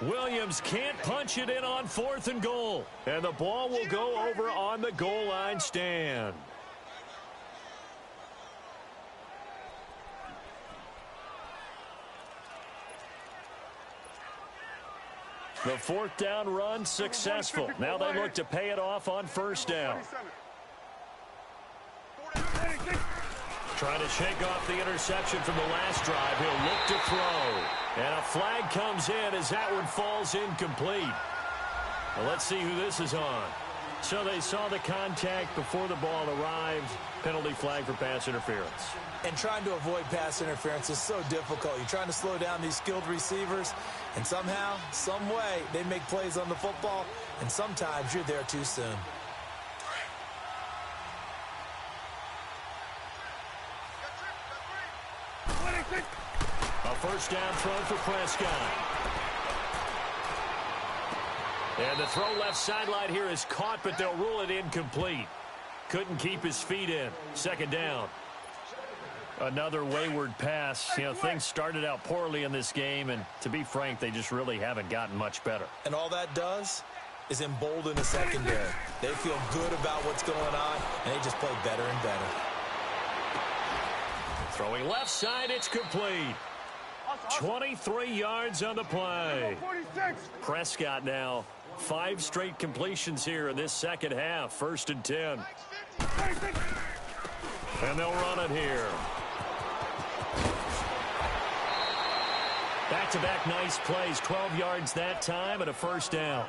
Williams can't punch it in on 4th and goal. And the ball will go over on the goal line stand. The 4th down run successful. Now they look to pay it off on 1st down. Trying to shake off the interception from the last drive. He'll look to throw. And a flag comes in as that one falls incomplete. Well, let's see who this is on. So they saw the contact before the ball arrived. Penalty flag for pass interference. And trying to avoid pass interference is so difficult. You're trying to slow down these skilled receivers, and somehow, some way, they make plays on the football, and sometimes you're there too soon. A 1st down throw for Prescott. And the throw left sideline here is caught, but they'll rule it incomplete. Couldn't keep his feet in. 2nd down. Another wayward pass. You know, things started out poorly in this game, and to be frank, they just really haven't gotten much better. And all that does is embolden the secondary. They feel good about what's going on, and they just play better and better. Throwing left side, it's complete. 23 yards on the play. 46. Prescott now 5 straight completions here in this second half. 1st and 10. 26. And they'll run it here. Back-to-back nice plays. 12 yards that time and a 1st down.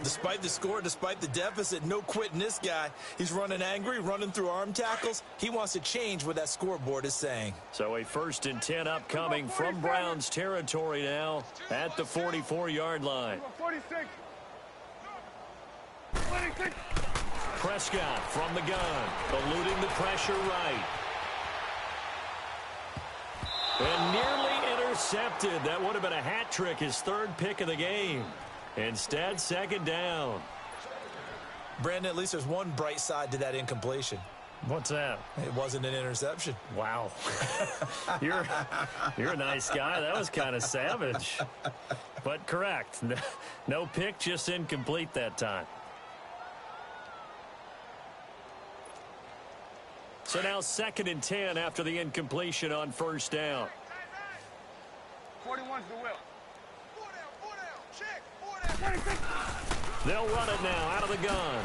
Despite the score, despite the deficit, no quitting this guy. He's running angry, running through arm tackles. He wants to change what that scoreboard is saying. So a 1st and 10 upcoming from Browns territory now at the 44-yard line. 46. 26. Prescott from the gun, eluding the pressure right. And nearly intercepted. That would have been a hat trick, his 3rd pick of the game. Instead, 2nd down. Brandon, at least there's one bright side to that incompletion. What's that? It wasn't an interception. Wow. You're a nice guy. That was kind of savage. But correct. No pick, just incomplete that time. So now 2nd and 10 after the incompletion on 1st down. 41's the will. They'll run it now out of the gun.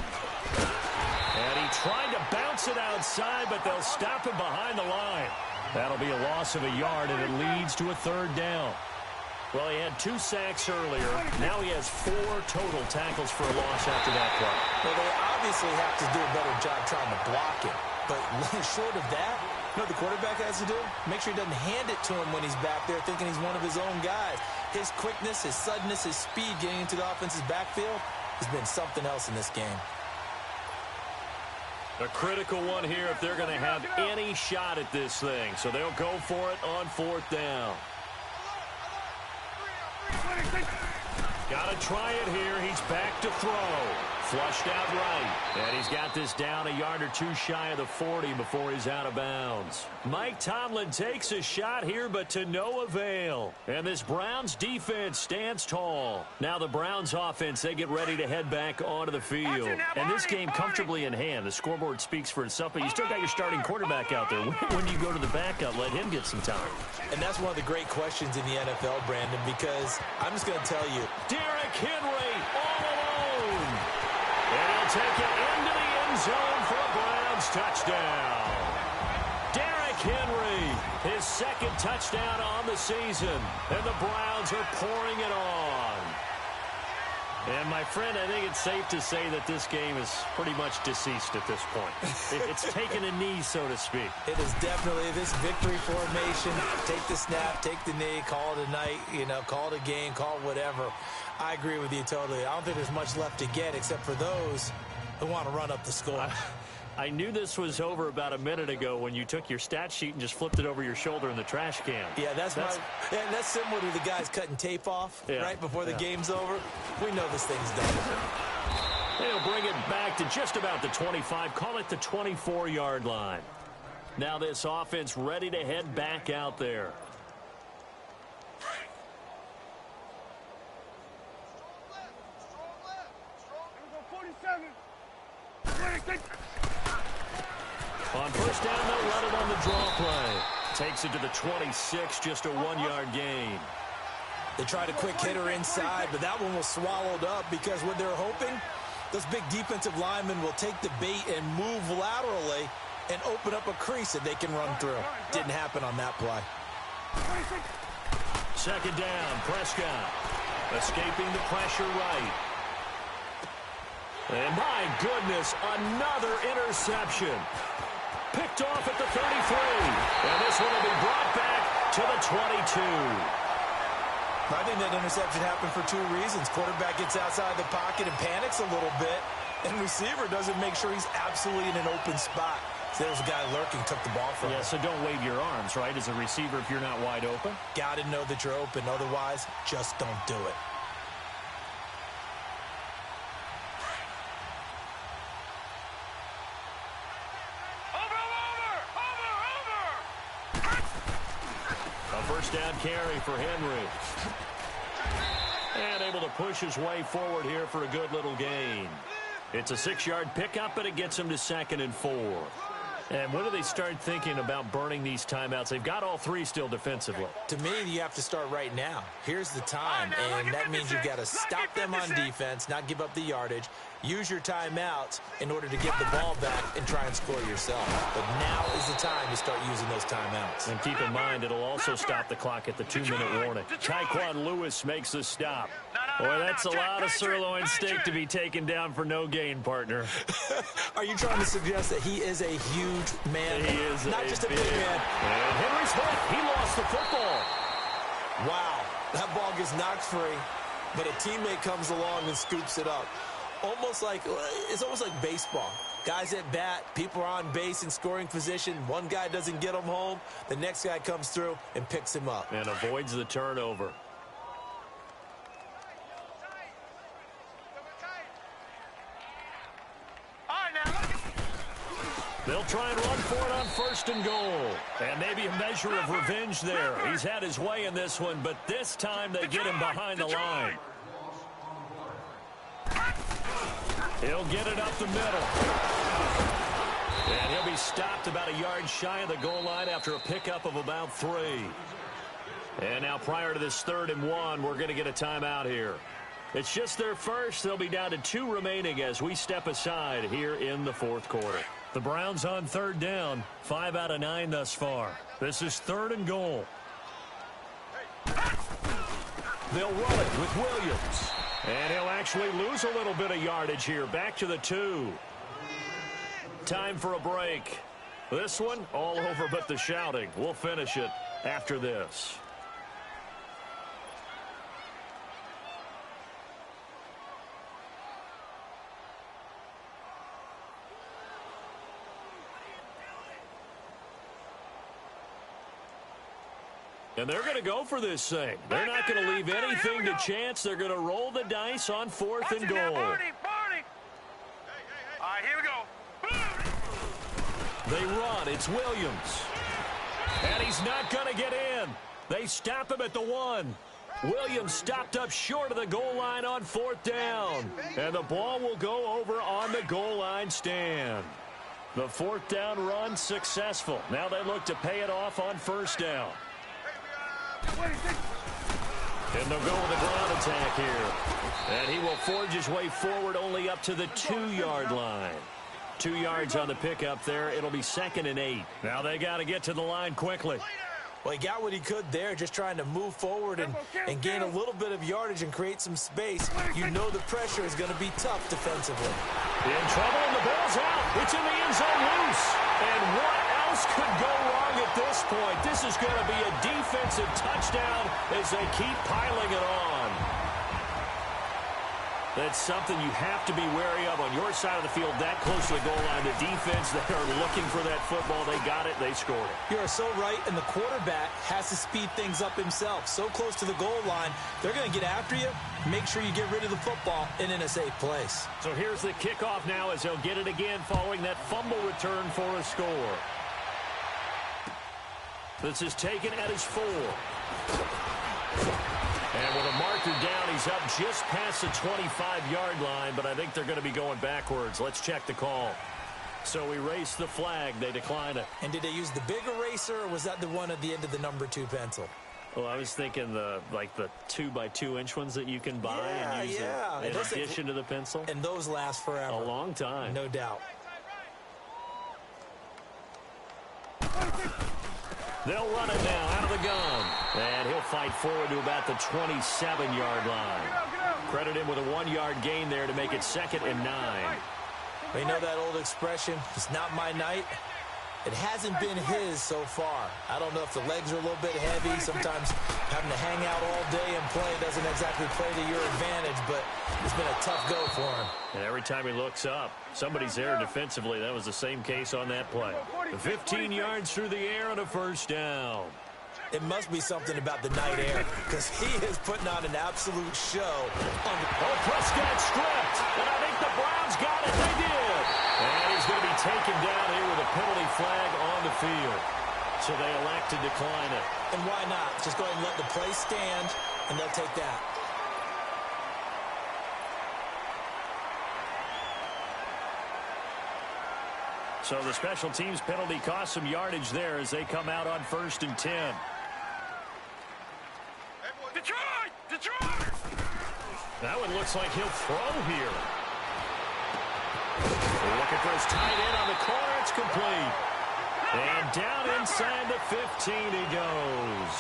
And he tried to bounce it outside, but they'll stop him behind the line. That'll be a loss of a yard, and it leads to a 3rd down. Well, he had 2 sacks earlier. Now he has 4 total tackles for a loss after that play. Well, they obviously have to do a better job trying to block it. But short of that, you know what the quarterback has to do? Make sure he doesn't hand it to him when he's back there thinking he's one of his own guys. His quickness, his suddenness, his speed getting into the offense's backfield has been something else in this game. A critical one here if they're going to have any shot at this thing. So they'll go for it on 4th down. Got to try it here. He's back to throw. Flushed out right. And he's got this down a yard or 2 shy of the 40 before he's out of bounds. Mike Tomlin takes a shot here, but to no avail. And this Browns defense stands tall. Now the Browns offense, they get ready to head back onto the field. And this game comfortably in hand. The scoreboard speaks for itself, but you still got your starting quarterback out there. When you go to the backup, let him get some time. And that's one of the great questions in the NFL, Brandon, because I'm just going to tell you. Derrick Henry all alone. And he'll take it into the end zone for a Browns touchdown. Derrick Henry, his 2nd touchdown on the season. And the Browns are pouring it on. And, my friend, I think it's safe to say that this game is pretty much deceased at this point. It's taken a knee, so to speak. It is definitely this victory formation. Take the snap, take the knee, call it a night, call it a game, call it whatever. I agree with you totally. I don't think there's much left to get except for those who want to run up the score. I knew this was over about a minute ago when you took your stat sheet and just flipped it over your shoulder in the trash can. Yeah, that's similar to the guys cutting tape off right before the game's over. We know this thing's done. They'll bring it back to just about the 25. Call it the 24-yard line. Now this offense ready to head back out there. On 1st down, they'll run it on the draw play. Takes it to the 26, just a 1-yard gain. They tried a quick hitter inside, but that one was swallowed up because what they're hoping, those big defensive linemen will take the bait and move laterally and open up a crease that they can run through. Didn't happen on that play. 2nd down, Prescott. Escaping the pressure right. And my goodness, another interception. Picked off at the 33. And this one will be brought back to the 22. I think that interception happened for 2 reasons. Quarterback gets outside the pocket and panics a little bit. And receiver doesn't make sure he's absolutely in an open spot. So there's a guy lurking, took the ball from him. Yeah, so don't wave your arms, right, as a receiver if you're not wide open. Got to know that you're open. Otherwise, just don't do it. First down carry for Henry. And able to push his way forward here for a good little gain. It's a 6-yard pickup, but it gets him to 2nd and 4. And when do they start thinking about burning these timeouts? They've got all three still defensively. To me, you have to start right now. Here's the time, and that means you've got to stop them on defense, not give up the yardage, use your timeouts in order to get the ball back and try and score yourself. But now is the time to start using those timeouts. And keep in mind, it'll also stop the clock at the 2-minute warning. Tyquan Lewis makes the stop. Boy, that's a lot of sirloin steak to be taken down for no gain, partner. Are you trying to suggest that he is a huge man? He is not just a big man. And Henry's hit. He lost the football. Wow, that ball gets knocked free, but a teammate comes along and scoops it up. It's almost like baseball. Guys at bat, people are on base in scoring position. One guy doesn't get him home. The next guy comes through and picks him up. And avoids the turnover. They'll try and run for it on 1st and goal. And maybe a measure of revenge there. He's had his way in this one, but this time they get him behind the line. He'll get it up the middle. And he'll be stopped about a yard shy of the goal line after a pickup of about 3. And now prior to this 3rd and 1, we're going to get a timeout here. It's just their first. They'll be down to 2 remaining as we step aside here in the 4th quarter. The Browns on 3rd down, 5 out of 9 thus far. This is 3rd and goal. They'll run it with Williams. And he'll actually lose a little bit of yardage here. Back to the 2. Time for a break. This one, all over but the shouting. We'll finish it after this. And they're going to go for this thing. They're not going to leave anything to chance. They're going to roll the dice on 4th and goal. All right, here we go. They run. It's Williams. And he's not going to get in. They stop him at the 1. Williams stopped up short of the goal line on 4th down. And the ball will go over on the goal line stand. The 4th down run successful. Now they look to pay it off on 1st down. And they'll go with a ground attack here. And he will forge his way forward only up to the 2-yard line. 2 yards on the pickup there. It'll be 2nd and 8. Now they got to get to the line quickly. Well, he got what he could there, just trying to move forward and gain a little bit of yardage and create some space. You know the pressure is going to be tough defensively. In trouble, and the ball's out. It's in the end zone loose. And what else could go wrong at this point? This is going to be a defensive touchdown as they keep piling it on. That's something you have to be wary of on your side of the field, that close to the goal line. The defense, they are looking for that football. They got it. They scored it. You are so right, and the quarterback has to speed things up himself. So close to the goal line, they're going to get after you. Make sure you get rid of the football and in a safe place. So here's the kickoff now as they'll get it again following that fumble return for a score. This is taken at his 4. And with a marker down, he's up just past the 25-yard line, but I think they're going to be going backwards. Let's check the call. So we race the flag. They decline it. And did they use the big eraser, or was that the one at the end of the number 2 pencil? Well, I was thinking the 2-by-2-inch ones that you can buy and use in addition to the pencil. And those last forever. A long time. No doubt. They'll run it now out of the gun. And he'll fight forward to about the 27-yard line. Credit him with a 1-yard gain there to make it 2nd and 9. You know that old expression, it's not my night? It hasn't been his so far. I don't know if the legs are a little bit heavy. Sometimes having to hang out all day and play doesn't exactly play to your advantage, but it's been a tough go for him. And every time he looks up, somebody's there defensively. That was the same case on that play. 15 yards through the air and a 1st down. It must be something about the night air, because he is putting on an absolute show. Prescott stripped, and I think the Browns got it. They did. And he's going to be taken down here with a penalty flag on the field. So they elect to decline it. And why not? Just go ahead and let the play stand, and they'll take that. So the special teams penalty cost some yardage there as they come out on 1st and 10. Detroit! Detroit! That one looks like he'll throw here. Looking for his tight end on the corner. It's complete. And down inside the 15 he goes.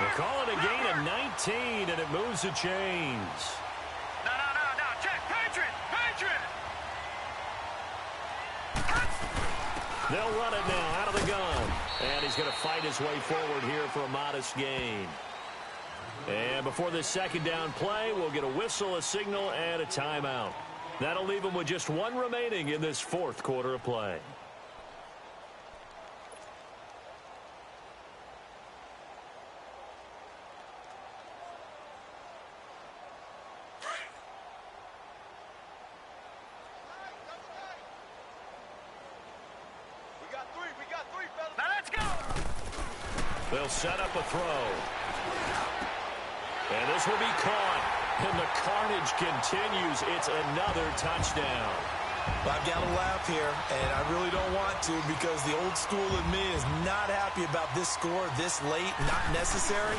We'll call it a gain of 19, and it moves the chains. No. Check. Patriot! Patriot! They'll run it now out of the gun. And he's going to fight his way forward here for a modest gain. And before this second down play, we'll get a whistle, a signal, and a timeout. That'll leave him with just one remaining in this fourth quarter of play. We got three, fellas. Now let's go! They'll set up a throw. And this will be caught. And the carnage continues. It's another touchdown. Well, I've got to laugh here, and I really don't want to because the old school in me is not happy about this score this late, not necessary.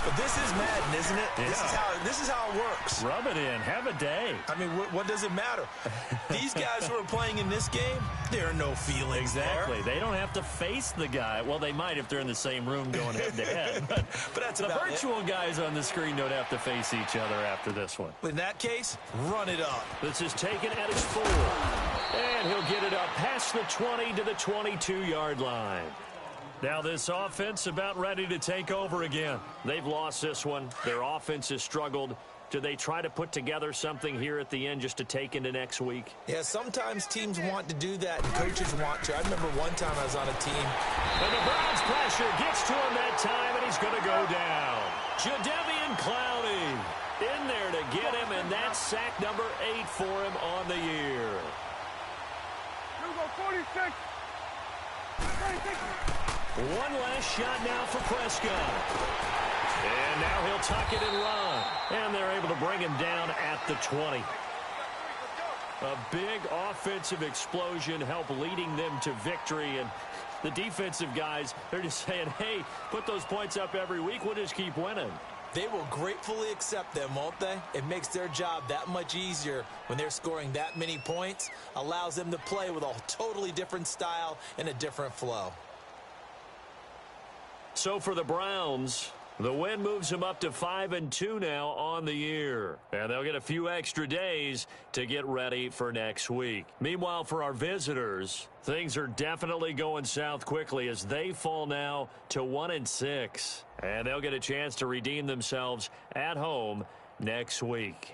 But this is Madden, isn't it? Yeah. This is how it works. Rub it in. Have a day. I mean, what does it matter? These guys who are playing in this game, there are no feelings Exactly. there. They don't have to face the guy. Well, they might if they're in the same room going head-to-head. But that's the about virtual guys on the screen don't have to face each other after this one. In that case, run it up. This is taken at his 4. And he'll get it up past the 20 to the 22-yard line. Now this offense about ready to take over again. They've lost this one. Their offense has struggled. Do they try to put together something here at the end just to take into next week? Yeah, sometimes teams want to do that and coaches want to. I remember one time I was on a team. And the Browns pressure gets to him that time, and he's going to go down. Jadeveon Clowney in there to get him, and that's sack number 8 for him on the year. Here we go, 46. 46. One last shot now for Prescott. And now he'll tuck it and run. And they're able to bring him down at the 20. A big offensive explosion helped leading them to victory. And the defensive guys, they're just saying, hey, put those points up every week. We'll just keep winning. They will gratefully accept them, won't they? It makes their job that much easier when they're scoring that many points. Allows them to play with a totally different style and a different flow. So for the Browns, the win moves them up to 5-2 now on the year. And they'll get a few extra days to get ready for next week. Meanwhile, for our visitors, things are definitely going south quickly as they fall now to 1-6. And they'll get a chance to redeem themselves at home next week.